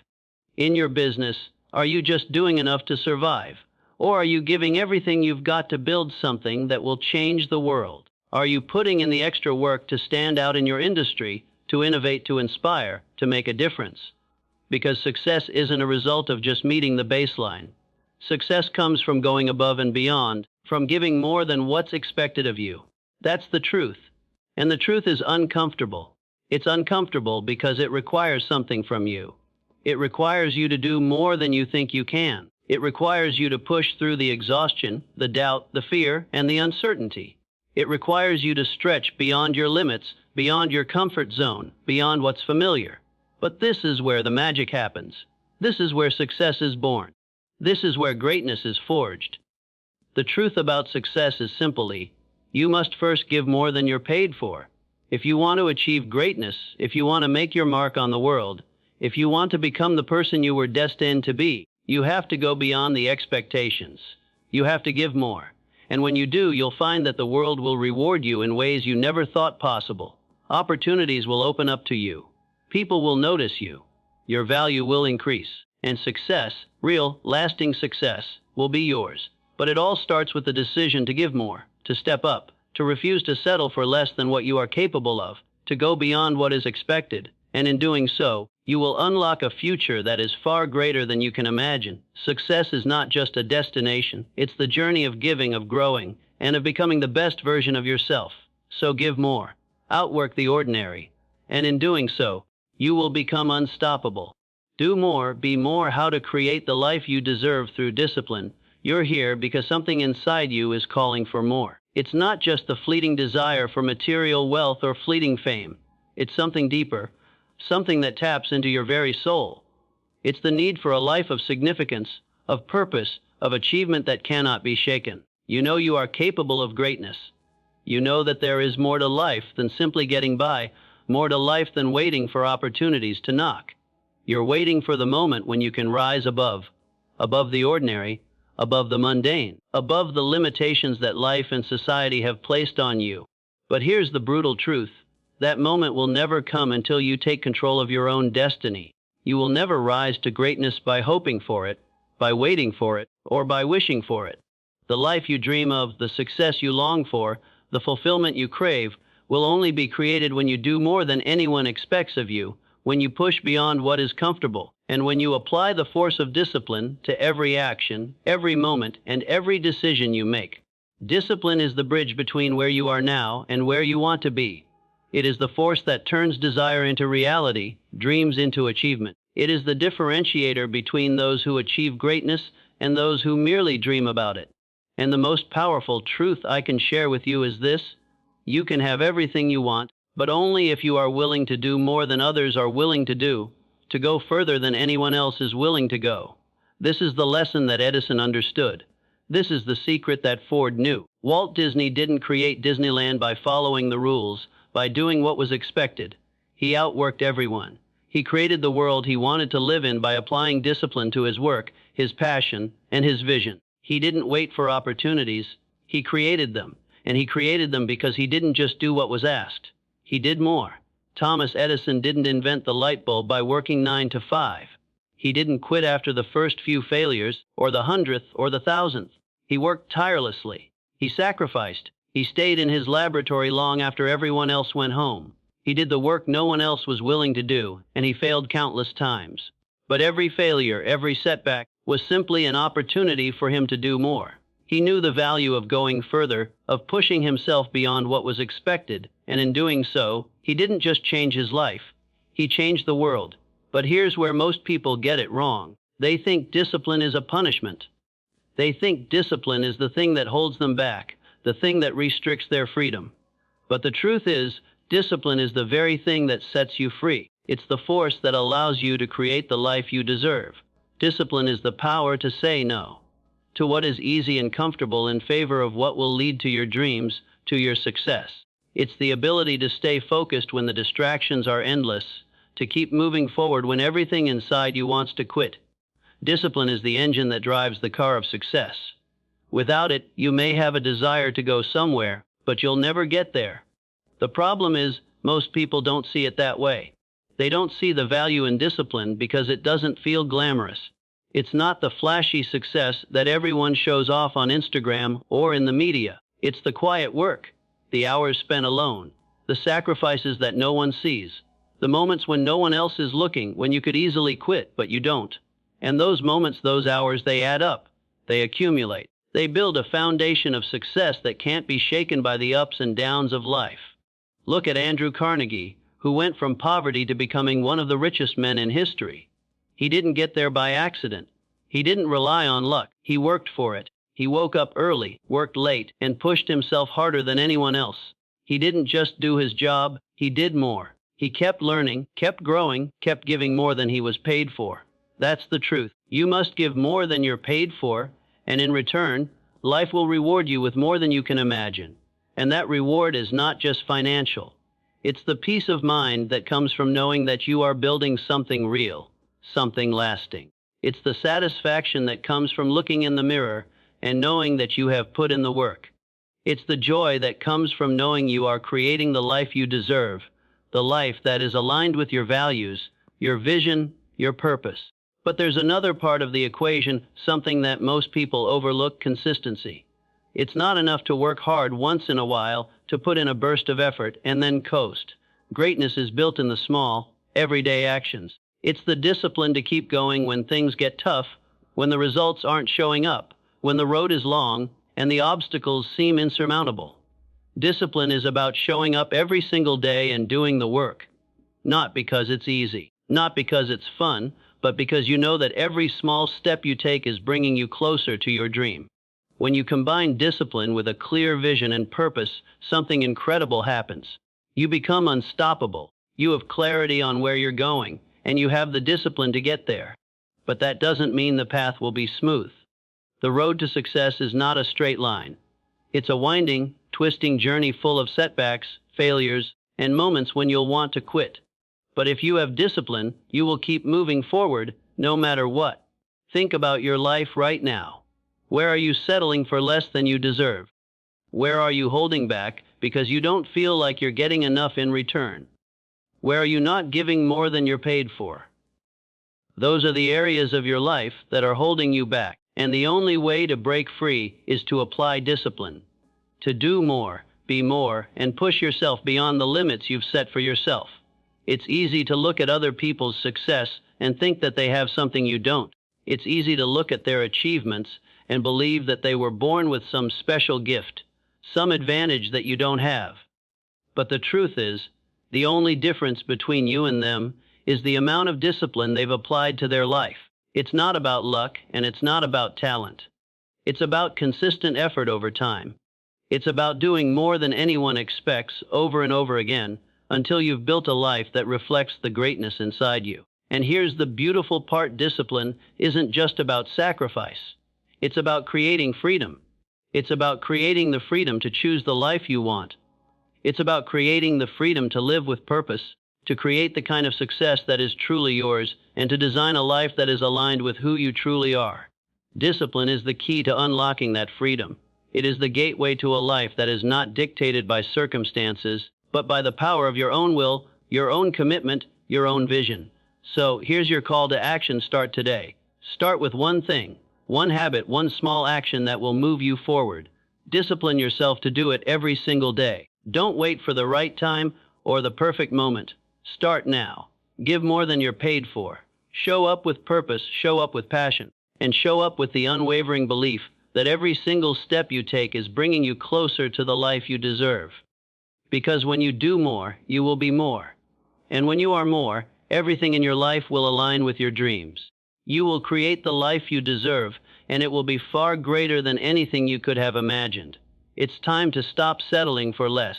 In your business, are you just doing enough to survive, or are you giving everything you've got to build something that will change the world? Are you putting in the extra work to stand out in your industry, to innovate, to inspire, to make a difference? Because success isn't a result of just meeting the baseline. Success comes from going above and beyond, from giving more than what's expected of you. That's the truth. And the truth is uncomfortable. It's uncomfortable because it requires something from you. It requires you to do more than you think you can. It requires you to push through the exhaustion, the doubt, the fear, and the uncertainty. It requires you to stretch beyond your limits, beyond your comfort zone, beyond what's familiar. But this is where the magic happens. This is where success is born. This is where greatness is forged. The truth about success is simply, you must first give more than you're paid for. If you want to achieve greatness, if you want to make your mark on the world, if you want to become the person you were destined to be, you have to go beyond the expectations. You have to give more. And when you do, you'll find that the world will reward you in ways you never thought possible. Opportunities will open up to you. People will notice you. Your value will increase. And success, real, lasting success, will be yours. But it all starts with the decision to give more, to step up, to refuse to settle for less than what you are capable of, to go beyond what is expected. And in doing so, you will unlock a future that is far greater than you can imagine. Success is not just a destination. It's the journey of giving, of growing, and of becoming the best version of yourself. So give more. Outwork the ordinary. And in doing so, you will become unstoppable. Do more, be more. How to create the life you deserve through discipline. You're here because something inside you is calling for more. It's not just the fleeting desire for material wealth or fleeting fame. It's something deeper. Something that taps into your very soul. It's the need for a life of significance, of purpose, of achievement that cannot be shaken. You know you are capable of greatness. You know that there is more to life than simply getting by, more to life than waiting for opportunities to knock. You're waiting for the moment when you can rise above the ordinary, above the mundane, above the limitations that life and society have placed on you. But here's the brutal truth. That moment will never come until you take control of your own destiny. You will never rise to greatness by hoping for it, by waiting for it, or by wishing for it. The life you dream of, the success you long for, the fulfillment you crave, will only be created when you do more than anyone expects of you, when you push beyond what is comfortable, and when you apply the force of discipline to every action, every moment, and every decision you make. Discipline is the bridge between where you are now and where you want to be. It is the force that turns desire into reality, dreams into achievement. It is the differentiator between those who achieve greatness and those who merely dream about it. And the most powerful truth I can share with you is this: you can have everything you want, but only if you are willing to do more than others are willing to do, to go further than anyone else is willing to go. This is the lesson that Edison understood. This is the secret that Ford knew. Walt Disney didn't create Disneyland by following the rules, by doing what was expected. He outworked everyone. He created the world he wanted to live in by applying discipline to his work, his passion, and his vision. He didn't wait for opportunities. He created them. And he created them because he didn't just do what was asked. He did more. Thomas Edison didn't invent the light bulb by working 9 to 5. He didn't quit after the first few failures, or the 100th, or the 1000th. He worked tirelessly. He sacrificed. He stayed in his laboratory long after everyone else went home. He did the work no one else was willing to do, and he failed countless times. But every failure, every setback, was simply an opportunity for him to do more. He knew the value of going further, of pushing himself beyond what was expected, and in doing so, he didn't just change his life. He changed the world. But here's where most people get it wrong. They think discipline is a punishment. They think discipline is the thing that holds them back, the thing that restricts their freedom. But the truth is, discipline is the very thing that sets you free. It's the force that allows you to create the life you deserve. Discipline is the power to say no to what is easy and comfortable in favor of what will lead to your dreams, to your success. It's the ability to stay focused when the distractions are endless, to keep moving forward when everything inside you wants to quit. Discipline is the engine that drives the car of success. Without it, you may have a desire to go somewhere, but you'll never get there. The problem is, most people don't see it that way. They don't see the value in discipline because it doesn't feel glamorous. It's not the flashy success that everyone shows off on Instagram or in the media. It's the quiet work, the hours spent alone, the sacrifices that no one sees, the moments when no one else is looking, when you could easily quit, but you don't. And those moments, those hours, they add up. They accumulate. They build a foundation of success that can't be shaken by the ups and downs of life. Look at Andrew Carnegie, who went from poverty to becoming one of the richest men in history. He didn't get there by accident. He didn't rely on luck. He worked for it. He woke up early, worked late, and pushed himself harder than anyone else. He didn't just do his job, he did more. He kept learning, kept growing, kept giving more than he was paid for. That's the truth. You must give more than you're paid for, and in return, life will reward you with more than you can imagine. And that reward is not just financial. It's the peace of mind that comes from knowing that you are building something real, something lasting. It's the satisfaction that comes from looking in the mirror and knowing that you have put in the work. It's the joy that comes from knowing you are creating the life you deserve, the life that is aligned with your values, your vision, your purpose. But there's another part of the equation, something that most people overlook: consistency. It's not enough to work hard once in a while, to put in a burst of effort and then coast. Greatness is built in the small, everyday actions. It's the discipline to keep going when things get tough, when the results aren't showing up, when the road is long and the obstacles seem insurmountable. Discipline is about showing up every single day and doing the work. Not because it's easy, not because it's fun, but because you know that every small step you take is bringing you closer to your dream. When you combine discipline with a clear vision and purpose, something incredible happens. You become unstoppable. You have clarity on where you're going, and you have the discipline to get there. But that doesn't mean the path will be smooth. The road to success is not a straight line. It's a winding, twisting journey full of setbacks, failures, and moments when you'll want to quit. But if you have discipline, you will keep moving forward, no matter what. Think about your life right now. Where are you settling for less than you deserve? Where are you holding back because you don't feel like you're getting enough in return? Where are you not giving more than you're paid for? Those are the areas of your life that are holding you back, and the only way to break free is to apply discipline, to do more, be more, and push yourself beyond the limits you've set for yourself. It's easy to look at other people's success and think that they have something you don't. It's easy to look at their achievements and believe that they were born with some special gift, some advantage that you don't have. But the truth is, the only difference between you and them is the amount of discipline they've applied to their life. It's not about luck, and it's not about talent. It's about consistent effort over time. It's about doing more than anyone expects over and over again, until you've built a life that reflects the greatness inside you. And here's the beautiful part: discipline isn't just about sacrifice. It's about creating freedom. It's about creating the freedom to choose the life you want. It's about creating the freedom to live with purpose, to create the kind of success that is truly yours, and to design a life that is aligned with who you truly are. Discipline is the key to unlocking that freedom. It is the gateway to a life that is not dictated by circumstances, but by the power of your own will, your own commitment, your own vision. So here's your call to action. Start today. Start with one thing, one habit, one small action that will move you forward. Discipline yourself to do it every single day. Don't wait for the right time or the perfect moment. Start now. Give more than you're paid for. Show up with purpose, show up with passion, and show up with the unwavering belief that every single step you take is bringing you closer to the life you deserve. Because when you do more, you will be more. And when you are more, everything in your life will align with your dreams. You will create the life you deserve, and it will be far greater than anything you could have imagined. It's time to stop settling for less.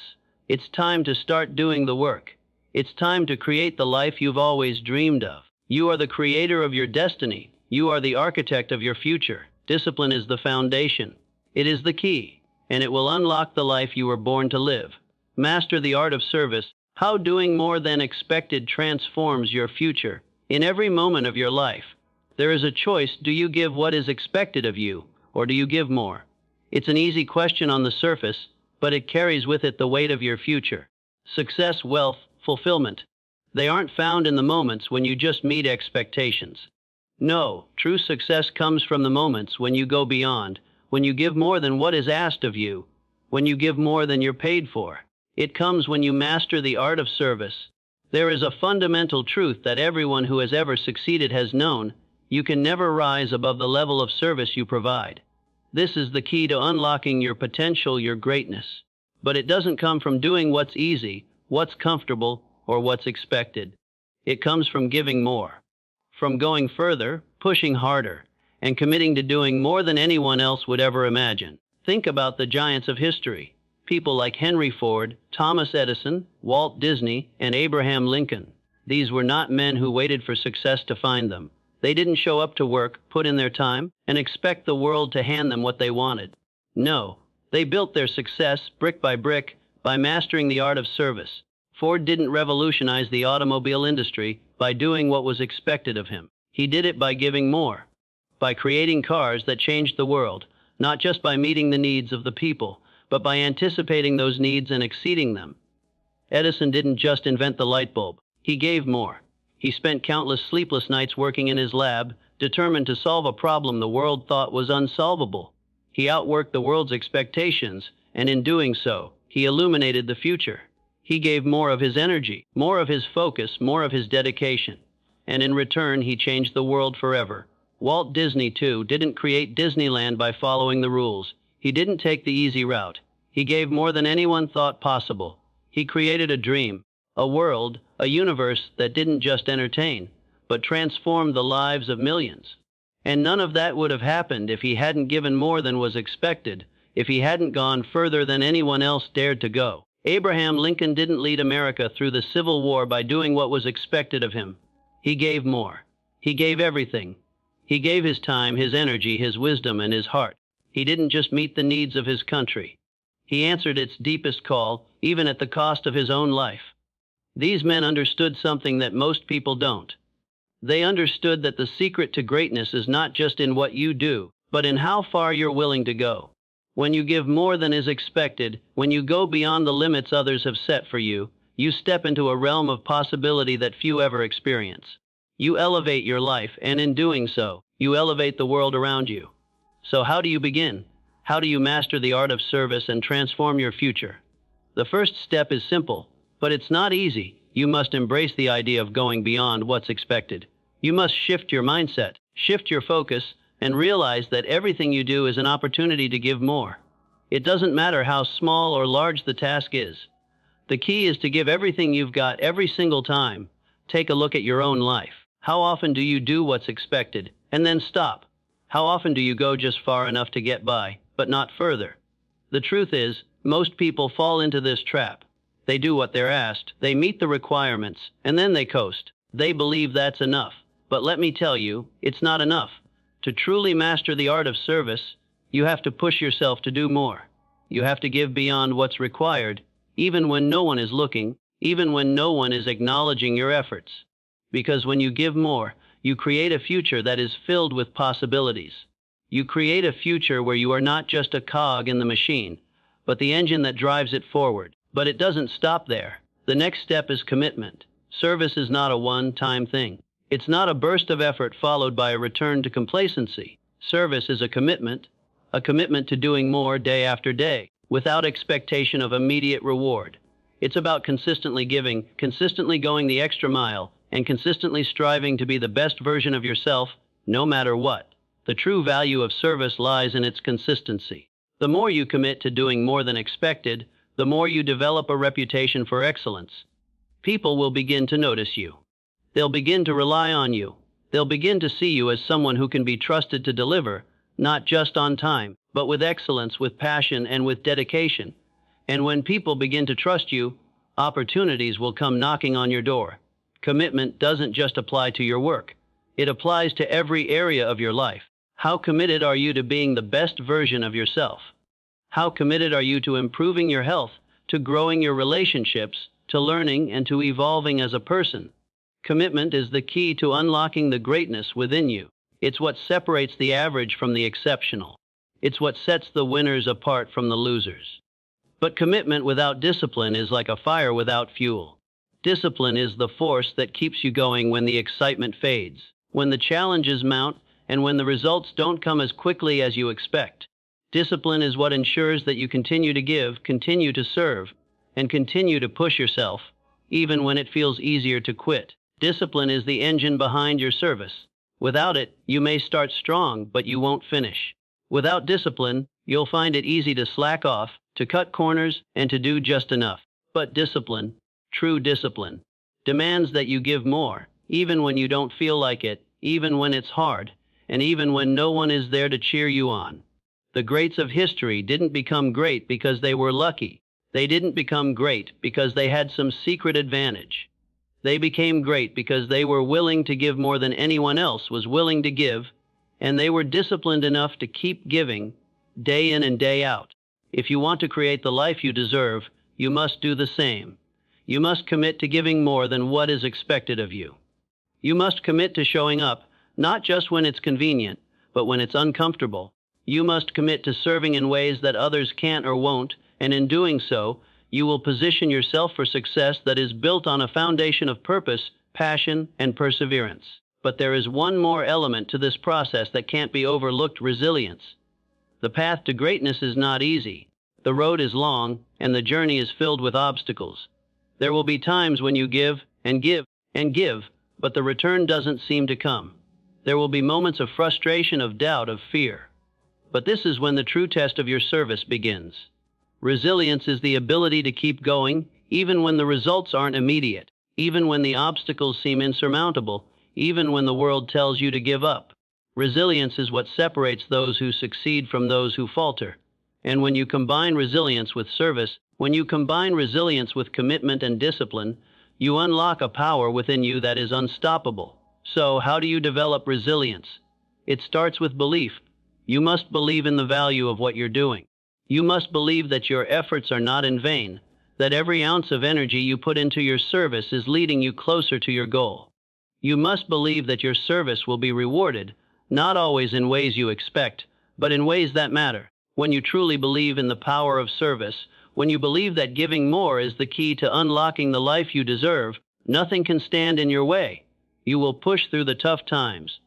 It's time to start doing the work. It's time to create the life you've always dreamed of. You are the creator of your destiny. You are the architect of your future. Discipline is the foundation. It is the key, and it will unlock the life you were born to live. Master the art of service, how doing more than expected transforms your future. In every moment of your life, there is a choice. Do you give what is expected of you, or do you give more? It's an easy question on the surface, but it carries with it the weight of your future. Success, wealth, fulfillment. They aren't found in the moments when you just meet expectations. No, true success comes from the moments when you go beyond, when you give more than what is asked of you, when you give more than you're paid for. It comes when you master the art of service. There is a fundamental truth that everyone who has ever succeeded has known: you can never rise above the level of service you provide. This is the key to unlocking your potential, your greatness. But it doesn't come from doing what's easy, what's comfortable, or what's expected. It comes from giving more. From going further, pushing harder, and committing to doing more than anyone else would ever imagine. Think about the giants of history. People like Henry Ford, Thomas Edison, Walt Disney, and Abraham Lincoln. These were not men who waited for success to find them. They didn't show up to work, put in their time, and expect the world to hand them what they wanted. No, they built their success brick by brick by mastering the art of service. Ford didn't revolutionize the automobile industry by doing what was expected of him. He did it by giving more, by creating cars that changed the world, not just by meeting the needs of the people, but by anticipating those needs and exceeding them. Edison didn't just invent the light bulb. He gave more. He spent countless sleepless nights working in his lab, determined to solve a problem the world thought was unsolvable. He outworked the world's expectations, and in doing so, he illuminated the future. He gave more of his energy, more of his focus, more of his dedication. And in return, he changed the world forever. Walt Disney, too, didn't create Disneyland by following the rules. He didn't take the easy route. He gave more than anyone thought possible. He created a dream, a world, a universe that didn't just entertain, but transformed the lives of millions. And none of that would have happened if he hadn't given more than was expected, if he hadn't gone further than anyone else dared to go. Abraham Lincoln didn't lead America through the Civil War by doing what was expected of him. He gave more. He gave everything. He gave his time, his energy, his wisdom, and his heart. He didn't just meet the needs of his country. He answered its deepest call, even at the cost of his own life. These men understood something that most people don't. They understood that the secret to greatness is not just in what you do, but in how far you're willing to go. When you give more than is expected, when you go beyond the limits others have set for you, you step into a realm of possibility that few ever experience. You elevate your life, and in doing so, you elevate the world around you. So how do you begin? How do you master the art of service and transform your future? The first step is simple, but it's not easy. You must embrace the idea of going beyond what's expected. You must shift your mindset, shift your focus, and realize that everything you do is an opportunity to give more. It doesn't matter how small or large the task is. The key is to give everything you've got every single time. Take a look at your own life. How often do you do what's expected, and then stop? How often do you go just far enough to get by, but not further? The truth is, most people fall into this trap. They do what they're asked, they meet the requirements, and then they coast. They believe that's enough. But let me tell you, it's not enough. To truly master the art of service, you have to push yourself to do more. You have to give beyond what's required, even when no one is looking, even when no one is acknowledging your efforts. Because when you give more, you create a future that is filled with possibilities. You create a future where you are not just a cog in the machine, but the engine that drives it forward. But it doesn't stop there. The next step is commitment. Service is not a one-time thing. It's not a burst of effort followed by a return to complacency. Service is a commitment to doing more day after day, without expectation of immediate reward. It's about consistently giving, consistently going the extra mile, and consistently striving to be the best version of yourself, no matter what. The true value of service lies in its consistency. The more you commit to doing more than expected, the more you develop a reputation for excellence. People will begin to notice you. They'll begin to rely on you. They'll begin to see you as someone who can be trusted to deliver, not just on time, but with excellence, with passion, and with dedication. And when people begin to trust you, opportunities will come knocking on your door. Commitment doesn't just apply to your work. It applies to every area of your life. How committed are you to being the best version of yourself? How committed are you to improving your health, to growing your relationships, to learning and to evolving as a person? Commitment is the key to unlocking the greatness within you. It's what separates the average from the exceptional. It's what sets the winners apart from the losers. But commitment without discipline is like a fire without fuel. Discipline is the force that keeps you going when the excitement fades, when the challenges mount, and when the results don't come as quickly as you expect. Discipline is what ensures that you continue to give, continue to serve, and continue to push yourself, even when it feels easier to quit. Discipline is the engine behind your service. Without it, you may start strong, but you won't finish. Without discipline, you'll find it easy to slack off, to cut corners, and to do just enough. But discipline, true discipline, demands that you give more, even when you don't feel like it, even when it's hard, and even when no one is there to cheer you on. The greats of history didn't become great because they were lucky. They didn't become great because they had some secret advantage. They became great because they were willing to give more than anyone else was willing to give, and they were disciplined enough to keep giving, day in and day out. If you want to create the life you deserve, you must do the same. You must commit to giving more than what is expected of you. You must commit to showing up, not just when it's convenient, but when it's uncomfortable. You must commit to serving in ways that others can't or won't, and in doing so, you will position yourself for success that is built on a foundation of purpose, passion, and perseverance. But there is one more element to this process that can't be overlooked: resilience. The path to greatness is not easy. The road is long, and the journey is filled with obstacles. There will be times when you give and give and give, but the return doesn't seem to come. There will be moments of frustration, of doubt, of fear. But this is when the true test of your service begins. Resilience is the ability to keep going, even when the results aren't immediate, even when the obstacles seem insurmountable, even when the world tells you to give up. Resilience is what separates those who succeed from those who falter. And when you combine resilience with service, when you combine resilience with commitment and discipline, you unlock a power within you that is unstoppable. So, how do you develop resilience? It starts with belief. You must believe in the value of what you're doing. You must believe that your efforts are not in vain, that every ounce of energy you put into your service is leading you closer to your goal. You must believe that your service will be rewarded, not always in ways you expect, but in ways that matter. When you truly believe in the power of service, when you believe that giving more is the key to unlocking the life you deserve, nothing can stand in your way. You will push through the tough times.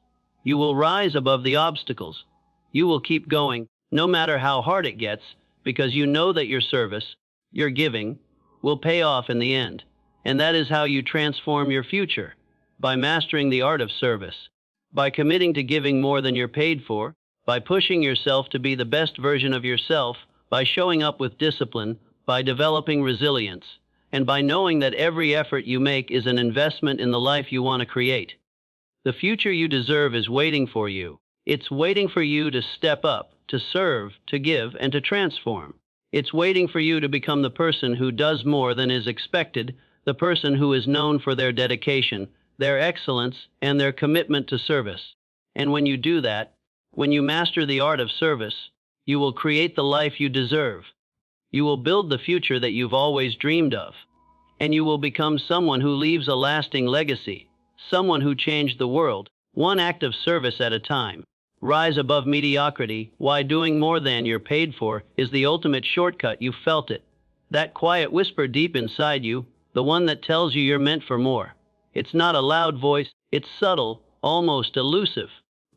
You will rise above the obstacles. You will keep going, no matter how hard it gets, because you know that your service, your giving, will pay off in the end. And that is how you transform your future, by mastering the art of service, by committing to giving more than you're paid for, by pushing yourself to be the best version of yourself, by showing up with discipline, by developing resilience, and by knowing that every effort you make is an investment in the life you want to create. The future you deserve is waiting for you. It's waiting for you to step up, to serve, to give, and to transform. It's waiting for you to become the person who does more than is expected, the person who is known for their dedication, their excellence, and their commitment to service. And when you do that, when you master the art of service, you will create the life you deserve. You will build the future that you've always dreamed of. And you will become someone who leaves a lasting legacy, someone who changed the world, one act of service at a time. Rise above mediocrity. Why doing more than you're paid for is the ultimate shortcut. You felt it. That quiet whisper deep inside you, the one that tells you you're meant for more. It's not a loud voice, it's subtle, almost elusive.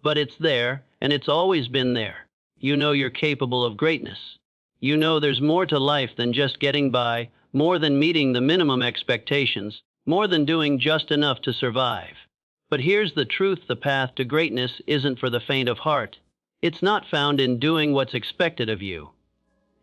But it's there, and it's always been there. You know you're capable of greatness. You know there's more to life than just getting by, more than meeting the minimum expectations, more than doing just enough to survive. But here's the truth: the path to greatness isn't for the faint of heart. It's not found in doing what's expected of you.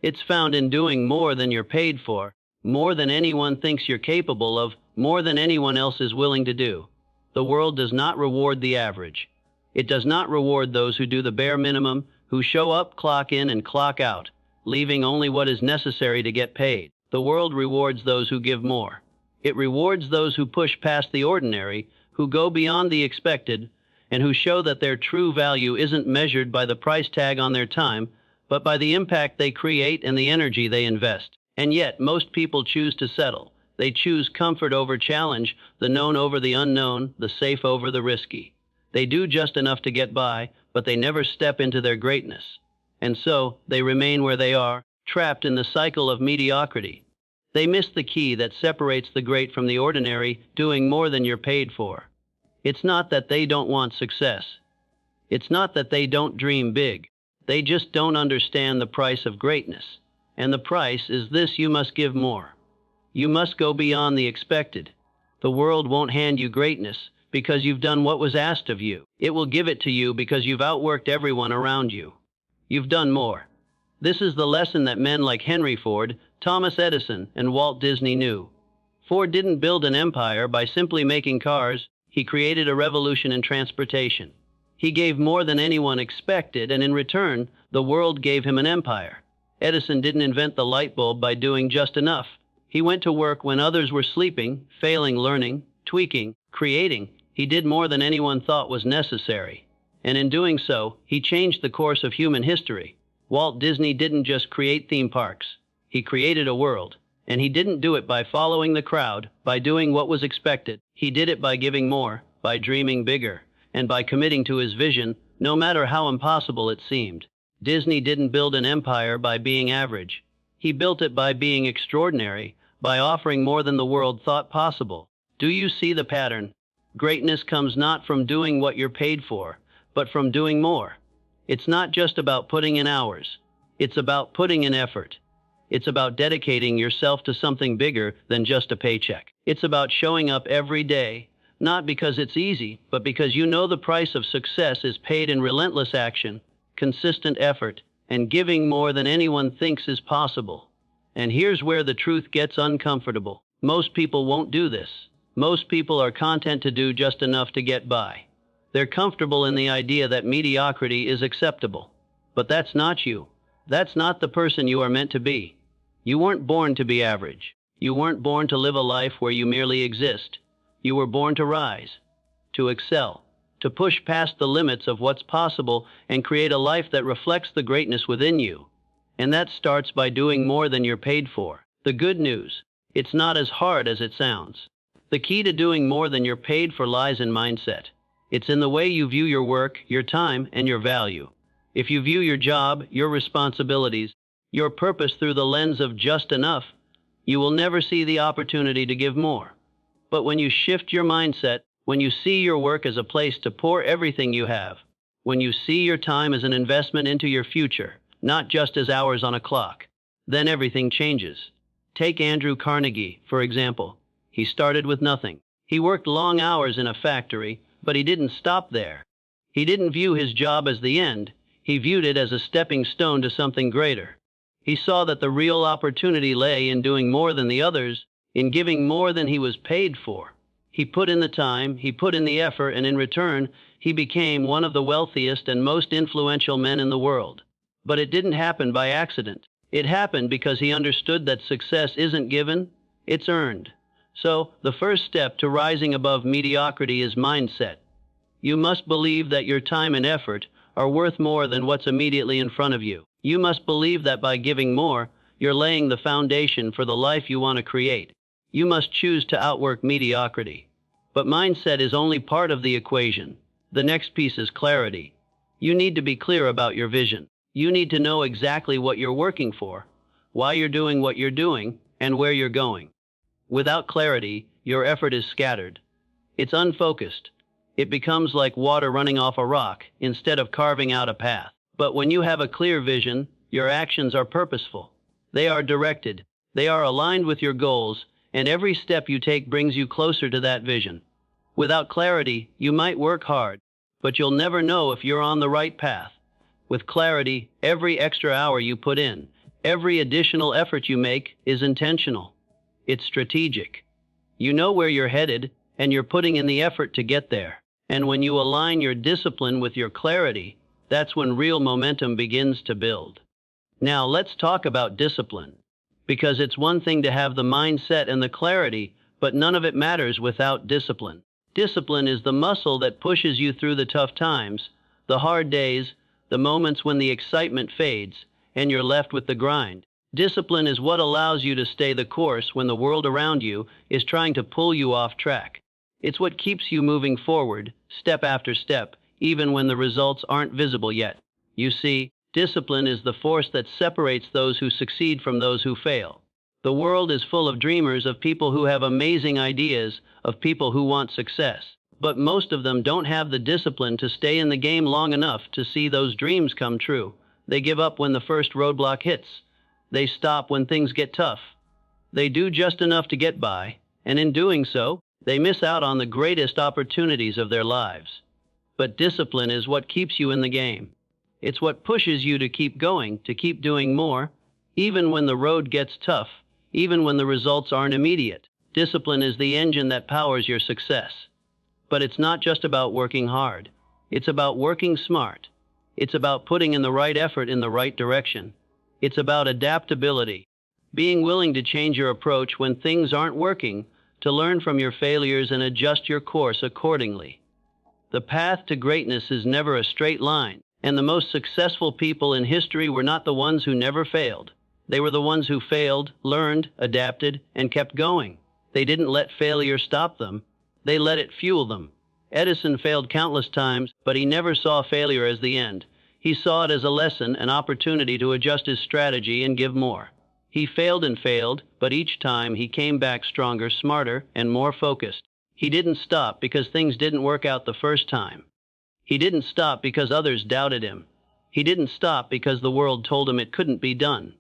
It's found in doing more than you're paid for, more than anyone thinks you're capable of, more than anyone else is willing to do. The world does not reward the average. It does not reward those who do the bare minimum, who show up, clock in, and clock out, leaving only what is necessary to get paid. The world rewards those who give more. It rewards those who push past the ordinary, who go beyond the expected, and who show that their true value isn't measured by the price tag on their time, but by the impact they create and the energy they invest. And yet, most people choose to settle. They choose comfort over challenge, the known over the unknown, the safe over the risky. They do just enough to get by, but they never step into their greatness. And so, they remain where they are, trapped in the cycle of mediocrity. They miss the key that separates the great from the ordinary: doing more than you're paid for. It's not that they don't want success. It's not that they don't dream big. They just don't understand the price of greatness. And the price is this: you must give more. You must go beyond the expected. The world won't hand you greatness because you've done what was asked of you. It will give it to you because you've outworked everyone around you. You've done more. This is the lesson that men like Henry Ford, Thomas Edison, and Walt Disney knew. Ford didn't build an empire by simply making cars. He created a revolution in transportation. He gave more than anyone expected, and in return, the world gave him an empire. Edison didn't invent the light bulb by doing just enough. He went to work when others were sleeping, failing, learning, tweaking, creating. He did more than anyone thought was necessary. And in doing so, he changed the course of human history. Walt Disney didn't just create theme parks. He created a world. And he didn't do it by following the crowd, by doing what was expected. He did it by giving more, by dreaming bigger, and by committing to his vision, no matter how impossible it seemed. Disney didn't build an empire by being average. He built it by being extraordinary, by offering more than the world thought possible. Do you see the pattern? Greatness comes not from doing what you're paid for, but from doing more. It's not just about putting in hours. It's about putting in effort. It's about dedicating yourself to something bigger than just a paycheck. It's about showing up every day, not because it's easy, but because you know the price of success is paid in relentless action, consistent effort, and giving more than anyone thinks is possible. And here's where the truth gets uncomfortable. Most people won't do this. Most people are content to do just enough to get by. They're comfortable in the idea that mediocrity is acceptable. But that's not you. That's not the person you are meant to be. You weren't born to be average. You weren't born to live a life where you merely exist. You were born to rise, to excel, to push past the limits of what's possible and create a life that reflects the greatness within you. And that starts by doing more than you're paid for. The good news: it's not as hard as it sounds. The key to doing more than you're paid for lies in mindset. It's in the way you view your work, your time, and your value. If you view your job, your responsibilities, your purpose through the lens of just enough, you will never see the opportunity to give more. But when you shift your mindset, when you see your work as a place to pour everything you have, when you see your time as an investment into your future, not just as hours on a clock, then everything changes. Take Andrew Carnegie, for example. He started with nothing. He worked long hours in a factory, but he didn't stop there. He didn't view his job as the end. He viewed it as a stepping stone to something greater. He saw that the real opportunity lay in doing more than the others, in giving more than he was paid for. He put in the time, he put in the effort, and in return, he became one of the wealthiest and most influential men in the world. But it didn't happen by accident. It happened because he understood that success isn't given, it's earned. So, the first step to rising above mediocrity is mindset. You must believe that your time and effort are worth more than what's immediately in front of you. You must believe that by giving more, you're laying the foundation for the life you want to create. You must choose to outwork mediocrity. But mindset is only part of the equation. The next piece is clarity. You need to be clear about your vision. You need to know exactly what you're working for, why you're doing what you're doing, and where you're going. Without clarity, your effort is scattered. It's unfocused. It becomes like water running off a rock instead of carving out a path. But when you have a clear vision, your actions are purposeful. They are directed. They are aligned with your goals, and every step you take brings you closer to that vision. Without clarity, you might work hard, but you'll never know if you're on the right path. With clarity, every extra hour you put in, every additional effort you make is intentional. It's strategic. You know where you're headed, and you're putting in the effort to get there. And when you align your discipline with your clarity, that's when real momentum begins to build. Now let's talk about discipline. Because it's one thing to have the mindset and the clarity, but none of it matters without discipline. Discipline is the muscle that pushes you through the tough times, the hard days, the moments when the excitement fades, and you're left with the grind. Discipline is what allows you to stay the course when the world around you is trying to pull you off track. It's what keeps you moving forward, step after step, even when the results aren't visible yet. You see, discipline is the force that separates those who succeed from those who fail. The world is full of dreamers, of people who have amazing ideas, of people who want success. But most of them don't have the discipline to stay in the game long enough to see those dreams come true. They give up when the first roadblock hits. They stop when things get tough. They do just enough to get by, and in doing so, they miss out on the greatest opportunities of their lives. But discipline is what keeps you in the game. It's what pushes you to keep going, to keep doing more, even when the road gets tough, even when the results aren't immediate. Discipline is the engine that powers your success. But it's not just about working hard. It's about working smart. It's about putting in the right effort in the right direction. It's about adaptability, being willing to change your approach when things aren't working, to learn from your failures and adjust your course accordingly. The path to greatness is never a straight line, and the most successful people in history were not the ones who never failed. They were the ones who failed, learned, adapted, and kept going. They didn't let failure stop them. They let it fuel them. Edison failed countless times, but he never saw failure as the end. He saw it as a lesson, an opportunity to adjust his strategy and give more. He failed and failed, but each time he came back stronger, smarter, and more focused. He didn't stop because things didn't work out the first time. He didn't stop because others doubted him. He didn't stop because the world told him it couldn't be done.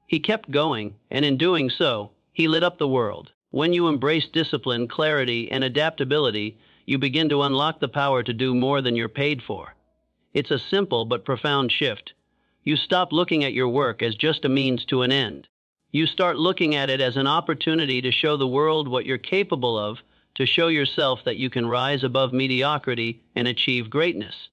He kept going, and in doing so, he lit up the world. When you embrace discipline, clarity, and adaptability, you begin to unlock the power to do more than you're paid for. It's a simple but profound shift. You stop looking at your work as just a means to an end. You start looking at it as an opportunity to show the world what you're capable of, to show yourself that you can rise above mediocrity and achieve greatness.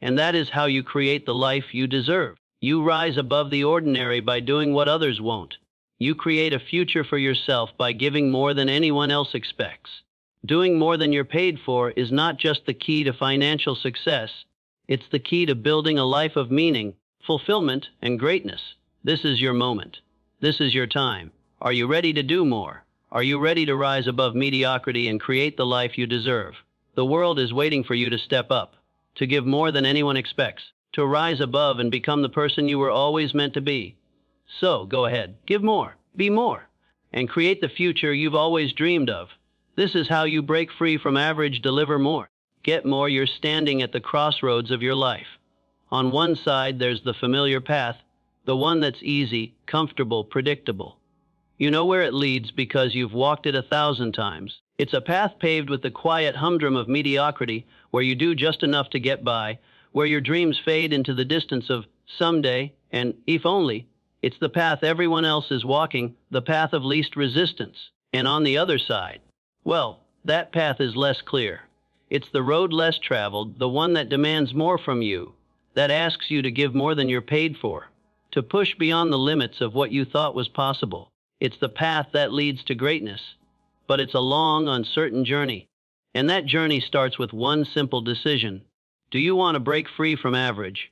And that is how you create the life you deserve. You rise above the ordinary by doing what others won't. You create a future for yourself by giving more than anyone else expects. Doing more than you're paid for is not just the key to financial success, it's the key to building a life of meaning, fulfillment, and greatness. This is your moment. This is your time. Are you ready to do more? Are you ready to rise above mediocrity and create the life you deserve? The world is waiting for you to step up, to give more than anyone expects, to rise above and become the person you were always meant to be. So, go ahead, give more, be more, and create the future you've always dreamed of. This is how you break free from average, deliver more. Get more. You're standing at the crossroads of your life. On one side, there's the familiar path, the one that's easy, comfortable, predictable. You know where it leads because you've walked it 1,000 times. It's a path paved with the quiet humdrum of mediocrity, where you do just enough to get by, where your dreams fade into the distance of someday, and if only. It's the path everyone else is walking, the path of least resistance. And on the other side, well, that path is less clear. It's the road less traveled, the one that demands more from you, that asks you to give more than you're paid for, to push beyond the limits of what you thought was possible. It's the path that leads to greatness. But it's a long, uncertain journey. And that journey starts with one simple decision. Do you want to break free from average?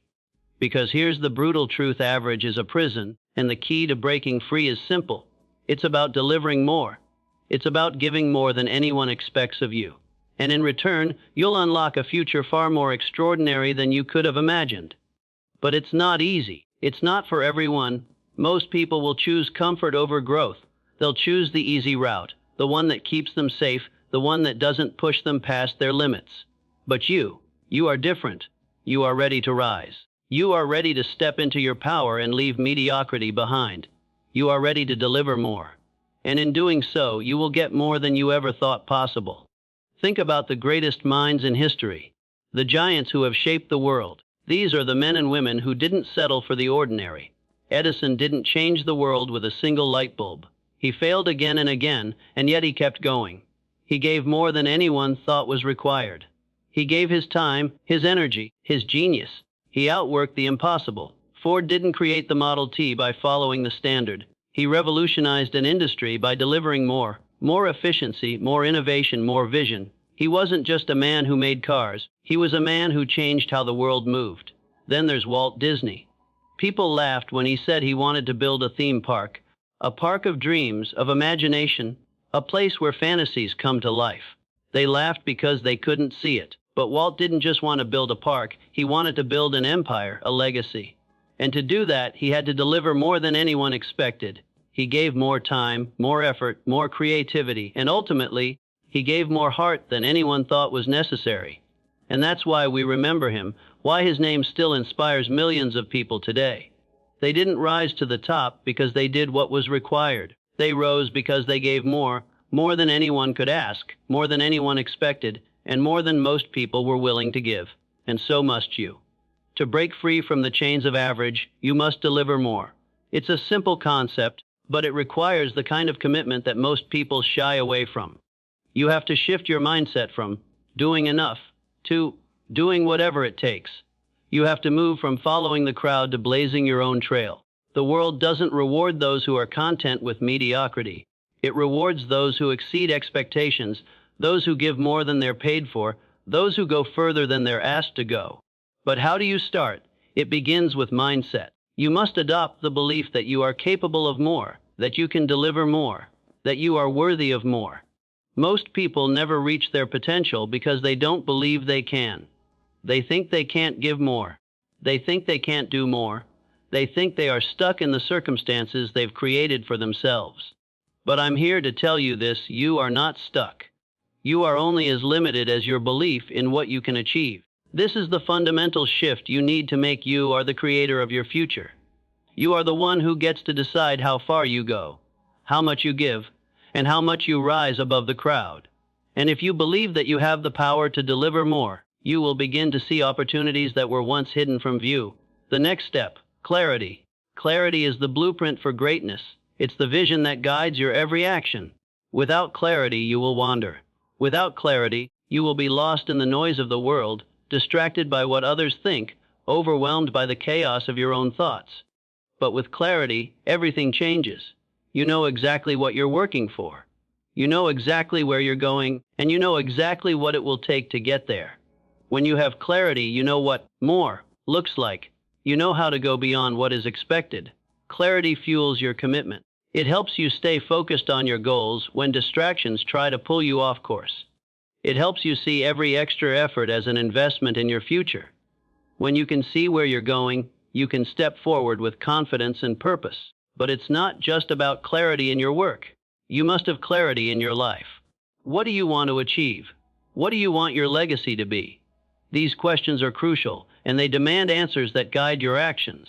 Because here's the brutal truth: average is a prison, and the key to breaking free is simple. It's about delivering more. It's about giving more than anyone expects of you. And in return, you'll unlock a future far more extraordinary than you could have imagined. But it's not easy. It's not for everyone. Most people will choose comfort over growth. They'll choose the easy route, the one that keeps them safe, the one that doesn't push them past their limits. But you are different. You are ready to rise. You are ready to step into your power and leave mediocrity behind. You are ready to deliver more. And in doing so, you will get more than you ever thought possible. Think about the greatest minds in history, the giants who have shaped the world. These are the men and women who didn't settle for the ordinary. Edison didn't change the world with a single light bulb. He failed again and again, and yet he kept going. He gave more than anyone thought was required. He gave his time, his energy, his genius. He outworked the impossible. Ford didn't create the Model T by following the standard. He revolutionized an industry by delivering more efficiency, more innovation, more vision. He wasn't just a man who made cars. He was a man who changed how the world moved. Then there's Walt Disney. People laughed when he said he wanted to build a theme park, a park of dreams, of imagination, a place where fantasies come to life. They laughed because they couldn't see it. But Walt didn't just want to build a park. He wanted to build an empire, a legacy. And to do that, he had to deliver more than anyone expected. He gave more time, more effort, more creativity, and ultimately, he gave more heart than anyone thought was necessary. And that's why we remember him, why his name still inspires millions of people today. They didn't rise to the top because they did what was required. They rose because they gave more than anyone could ask, more than anyone expected, and more than most people were willing to give. And so must you. To break free from the chains of average, you must deliver more. It's a simple concept, but it requires the kind of commitment that most people shy away from. You have to shift your mindset from doing enough to doing whatever it takes. You have to move from following the crowd to blazing your own trail. The world doesn't reward those who are content with mediocrity. It rewards those who exceed expectations, those who give more than they're paid for, those who go further than they're asked to go. But how do you start? It begins with mindset. You must adopt the belief that you are capable of more, that you can deliver more, that you are worthy of more. Most people never reach their potential because they don't believe they can. They think they can't give more. They think they can't do more. They think they are stuck in the circumstances they've created for themselves. But I'm here to tell you this: you are not stuck. You are only as limited as your belief in what you can achieve. This is the fundamental shift you need to make. You are the creator of your future. You are the one who gets to decide how far you go, how much you give, and how much you rise above the crowd. And if you believe that you have the power to deliver more, you will begin to see opportunities that were once hidden from view. The next step, clarity. Clarity is the blueprint for greatness. It's the vision that guides your every action. Without clarity, you will wander. Without clarity, you will be lost in the noise of the world, distracted by what others think, overwhelmed by the chaos of your own thoughts. But with clarity, everything changes. You know exactly what you're working for. You know exactly where you're going, and you know exactly what it will take to get there. When you have clarity, you know what more looks like. You know how to go beyond what is expected. Clarity fuels your commitment. It helps you stay focused on your goals when distractions try to pull you off course. It helps you see every extra effort as an investment in your future. When you can see where you're going, you can step forward with confidence and purpose. But it's not just about clarity in your work. You must have clarity in your life. What do you want to achieve? What do you want your legacy to be? These questions are crucial, and they demand answers that guide your actions.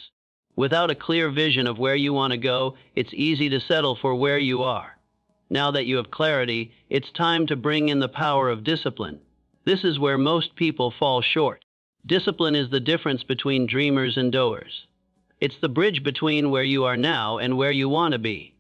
Without a clear vision of where you want to go, it's easy to settle for where you are. Now that you have clarity, it's time to bring in the power of discipline. This is where most people fall short. Discipline is the difference between dreamers and doers. It's the bridge between where you are now and where you want to be.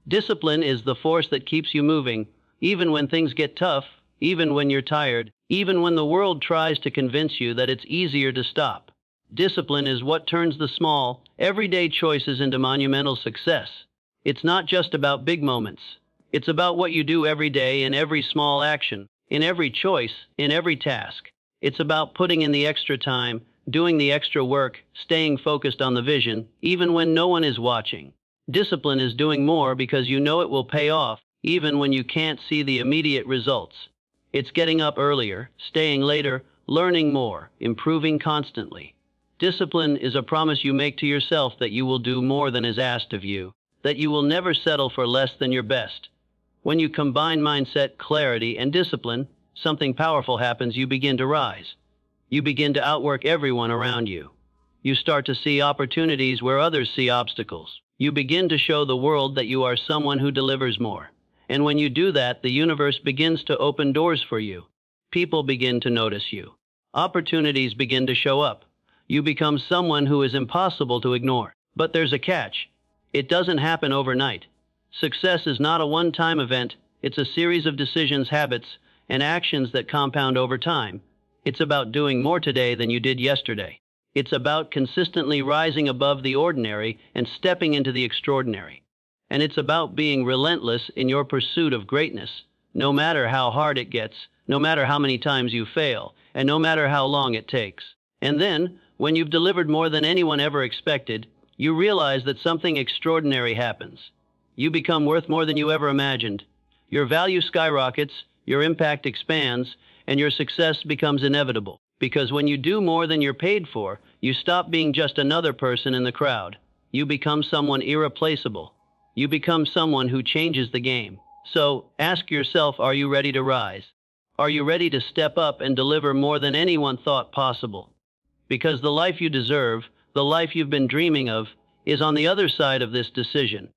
Discipline is the force that keeps you moving, even when things get tough, even when you're tired, even when the world tries to convince you that it's easier to stop. Discipline is what turns the small, everyday choices into monumental success. It's not just about big moments. It's about what you do every day in every small action, in every choice, in every task. It's about putting in the extra time, doing the extra work, staying focused on the vision, even when no one is watching. Discipline is doing more because you know it will pay off, even when you can't see the immediate results. It's getting up earlier, staying later, learning more, improving constantly. Discipline is a promise you make to yourself that you will do more than is asked of you, that you will never settle for less than your best. When you combine mindset, clarity, and discipline, something powerful happens. You begin to rise. You begin to outwork everyone around you. You start to see opportunities where others see obstacles. You begin to show the world that you are someone who delivers more. And when you do that, the universe begins to open doors for you. People begin to notice you. Opportunities begin to show up. You become someone who is impossible to ignore. But there's a catch. It doesn't happen overnight. Success is not a one-time event. It's a series of decisions, habits, and actions that compound over time. It's about doing more today than you did yesterday. It's about consistently rising above the ordinary and stepping into the extraordinary. And it's about being relentless in your pursuit of greatness, no matter how hard it gets, no matter how many times you fail, and no matter how long it takes. And then, when you've delivered more than anyone ever expected, you realize that something extraordinary happens. You become worth more than you ever imagined. Your value skyrockets, your impact expands, and your success becomes inevitable. Because when you do more than you're paid for, you stop being just another person in the crowd. You become someone irreplaceable. You become someone who changes the game. So, ask yourself, are you ready to rise? Are you ready to step up and deliver more than anyone thought possible? Because the life you deserve, the life you've been dreaming of, is on the other side of this decision.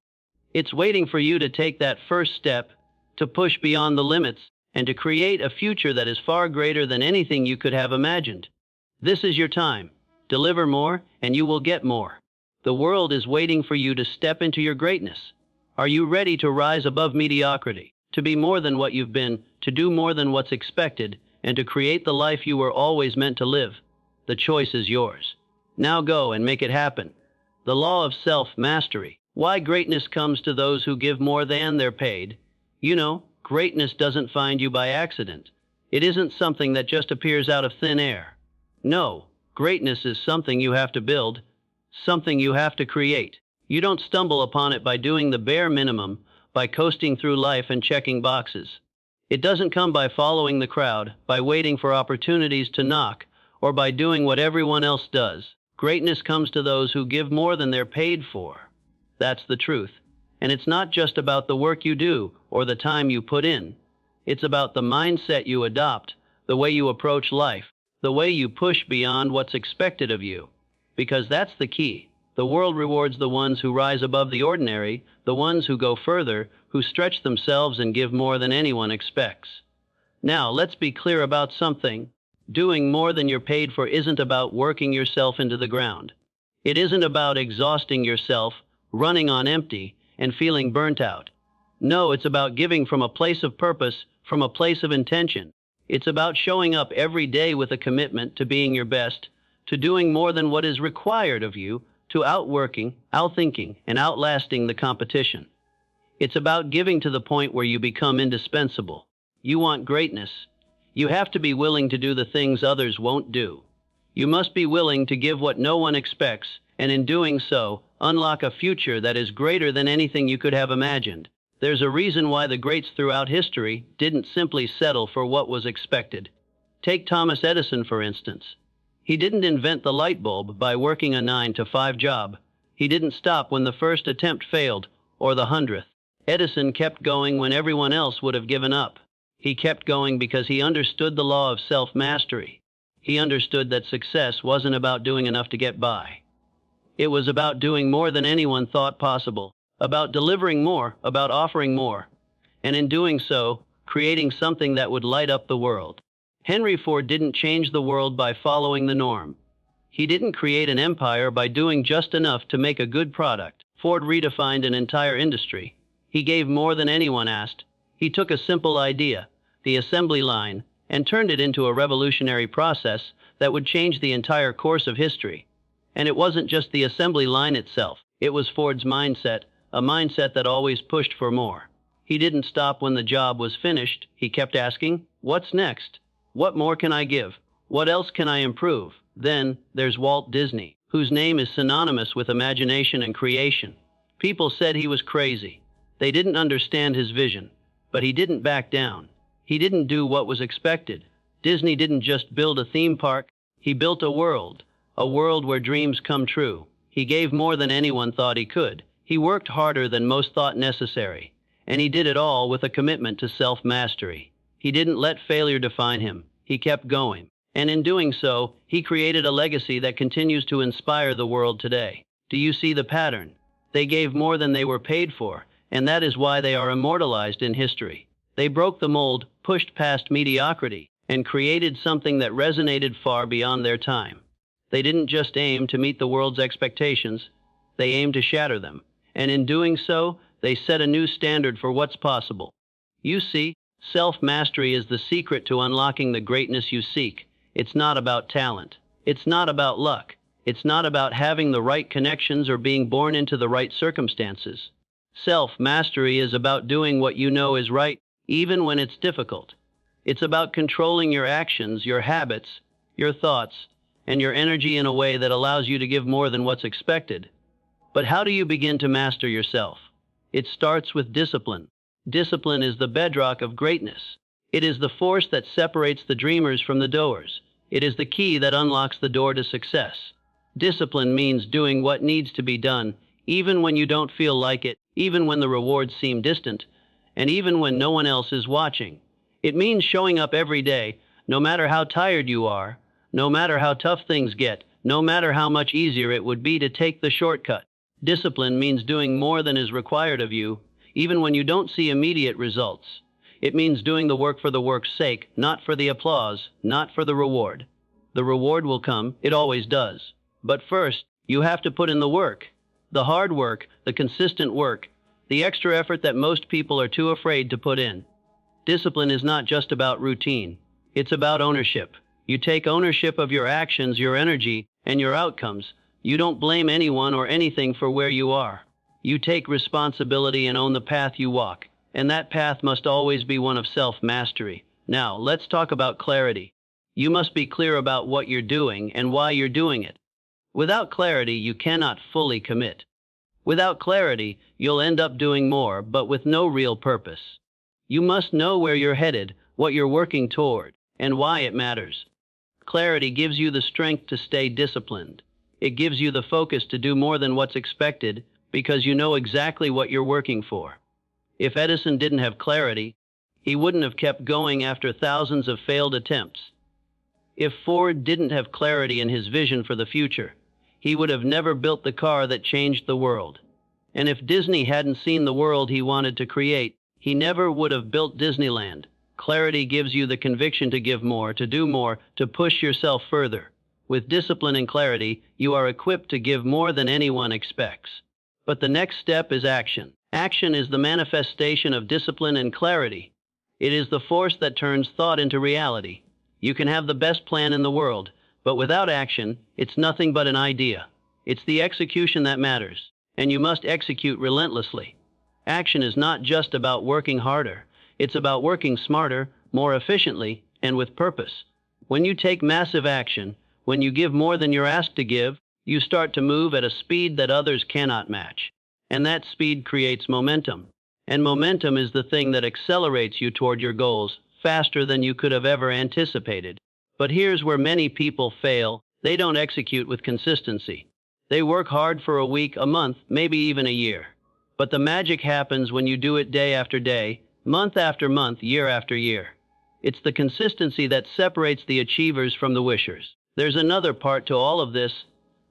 It's waiting for you to take that first step, to push beyond the limits, and to create a future that is far greater than anything you could have imagined. This is your time. Deliver more, and you will get more. The world is waiting for you to step into your greatness. Are you ready to rise above mediocrity, to be more than what you've been, to do more than what's expected, and to create the life you were always meant to live? The choice is yours. Now go and make it happen. The law of self-mastery. Why greatness comes to those who give more than they're paid. You know, greatness doesn't find you by accident. It isn't something that just appears out of thin air. No, greatness is something you have to build, something you have to create. You don't stumble upon it by doing the bare minimum, by coasting through life and checking boxes. It doesn't come by following the crowd, by waiting for opportunities to knock, or by doing what everyone else does. Greatness comes to those who give more than they're paid for. That's the truth. And it's not just about the work you do or the time you put in. It's about the mindset you adopt, the way you approach life, the way you push beyond what's expected of you. Because that's the key. The world rewards the ones who rise above the ordinary, the ones who go further, who stretch themselves and give more than anyone expects. Now, let's be clear about something. Doing more than you're paid for isn't about working yourself into the ground. It isn't about exhausting yourself, running on empty, and feeling burnt out. No, it's about giving from a place of purpose, from a place of intention. It's about showing up every day with a commitment to being your best, to doing more than what is required of you, to outworking, outthinking, and outlasting the competition. It's about giving to the point where you become indispensable. You want greatness. You have to be willing to do the things others won't do. You must be willing to give what no one expects, and in doing so, unlock a future that is greater than anything you could have imagined. There's a reason why the greats throughout history didn't simply settle for what was expected. Take Thomas Edison, for instance. He didn't invent the light bulb by working a 9-to-5 job. He didn't stop when the first attempt failed, or the 100th. Edison kept going when everyone else would have given up. He kept going because he understood the law of self-mastery. He understood that success wasn't about doing enough to get by. It was about doing more than anyone thought possible, about delivering more, about offering more, and in doing so, creating something that would light up the world. Henry Ford didn't change the world by following the norm. He didn't create an empire by doing just enough to make a good product. Ford redefined an entire industry. He gave more than anyone asked. He took a simple idea, the assembly line, and turned it into a revolutionary process that would change the entire course of history. And it wasn't just the assembly line itself. It was Ford's mindset, a mindset that always pushed for more. He didn't stop when the job was finished. He kept asking, "What's next? What more can I give? What else can I improve?" Then there's Walt Disney, whose name is synonymous with imagination and creation. People said he was crazy. They didn't understand his vision. But he didn't back down. He didn't do what was expected. Disney didn't just build a theme park. He built a world where dreams come true. He gave more than anyone thought he could. He worked harder than most thought necessary. And he did it all with a commitment to self-mastery. He didn't let failure define him. He kept going. And in doing so, he created a legacy that continues to inspire the world today. Do you see the pattern? They gave more than they were paid for, and that is why they are immortalized in history. They broke the mold, pushed past mediocrity, and created something that resonated far beyond their time. They didn't just aim to meet the world's expectations, they aimed to shatter them. And in doing so, they set a new standard for what's possible. You see, self-mastery is the secret to unlocking the greatness you seek. It's not about talent. It's not about luck. It's not about having the right connections or being born into the right circumstances. Self-mastery is about doing what you know is right, even when it's difficult. It's about controlling your actions, your habits, your thoughts, and your energy in a way that allows you to give more than what's expected. But how do you begin to master yourself? It starts with discipline. Discipline is the bedrock of greatness. It is the force that separates the dreamers from the doers. It is the key that unlocks the door to success. Discipline means doing what needs to be done, even when you don't feel like it, even when the rewards seem distant, and even when no one else is watching. It means showing up every day, no matter how tired you are, no matter how tough things get, no matter how much easier it would be to take the shortcut. Discipline means doing more than is required of you, even when you don't see immediate results. It means doing the work for the work's sake, not for the applause, not for the reward. The reward will come, it always does. But first, you have to put in the work. The hard work, the consistent work, the extra effort that most people are too afraid to put in. Discipline is not just about routine. It's about ownership. You take ownership of your actions, your energy, and your outcomes. You don't blame anyone or anything for where you are. You take responsibility and own the path you walk. And that path must always be one of self-mastery. Now, let's talk about clarity. You must be clear about what you're doing and why you're doing it. Without clarity, you cannot fully commit. Without clarity, you'll end up doing more, but with no real purpose. You must know where you're headed, what you're working toward, and why it matters. Clarity gives you the strength to stay disciplined. It gives you the focus to do more than what's expected because you know exactly what you're working for. If Edison didn't have clarity, he wouldn't have kept going after thousands of failed attempts. If Ford didn't have clarity in his vision for the future, he would have never built the car that changed the world. And if Disney hadn't seen the world he wanted to create, he never would have built Disneyland. Clarity gives you the conviction to give more, to do more, to push yourself further. With discipline and clarity, you are equipped to give more than anyone expects. But the next step is action. Action is the manifestation of discipline and clarity. It is the force that turns thought into reality. You can have the best plan in the world, but without action, it's nothing but an idea. It's the execution that matters, and you must execute relentlessly. Action is not just about working harder. It's about working smarter, more efficiently, and with purpose. When you take massive action, when you give more than you're asked to give, you start to move at a speed that others cannot match. And that speed creates momentum. And momentum is the thing that accelerates you toward your goals faster than you could have ever anticipated. But here's where many people fail. They don't execute with consistency. They work hard for a week, a month, maybe even a year. But the magic happens when you do it day after day, month after month, year after year. It's the consistency that separates the achievers from the wishers. There's another part to all of this,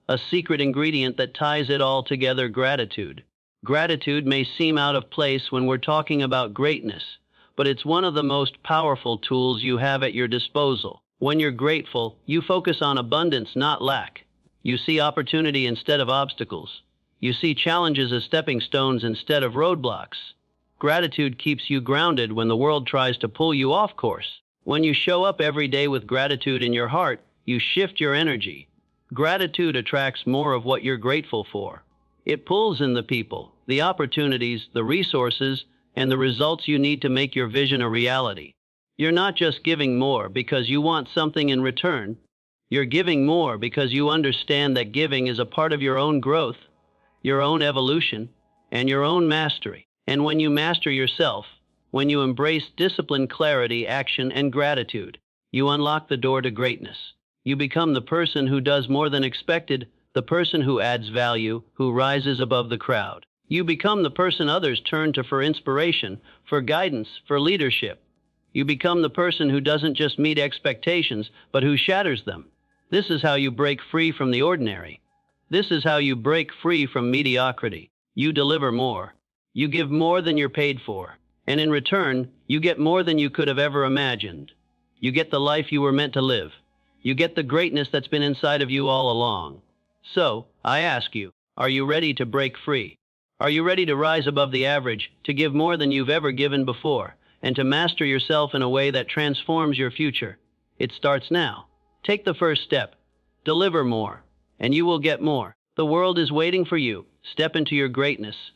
a secret ingredient that ties it all together: gratitude. Gratitude may seem out of place when we're talking about greatness, but it's one of the most powerful tools you have at your disposal. When you're grateful, you focus on abundance, not lack. You see opportunity instead of obstacles. You see challenges as stepping stones instead of roadblocks. Gratitude keeps you grounded when the world tries to pull you off course. When you show up every day with gratitude in your heart, you shift your energy. Gratitude attracts more of what you're grateful for. It pulls in the people, the opportunities, the resources, and the results you need to make your vision a reality. You're not just giving more because you want something in return. You're giving more because you understand that giving is a part of your own growth, your own evolution, and your own mastery. And when you master yourself, when you embrace discipline, clarity, action, and gratitude, you unlock the door to greatness. You become the person who does more than expected, the person who adds value, who rises above the crowd. You become the person others turn to for inspiration, for guidance, for leadership. You become the person who doesn't just meet expectations, but who shatters them. This is how you break free from the ordinary. This is how you break free from mediocrity. You deliver more. You give more than you're paid for. And in return, you get more than you could have ever imagined. You get the life you were meant to live. You get the greatness that's been inside of you all along. So, I ask you, are you ready to break free? Are you ready to rise above the average, to give more than you've ever given before, and to master yourself in a way that transforms your future? It starts now. Take the first step. Deliver more, and you will get more. The world is waiting for you. Step into your greatness.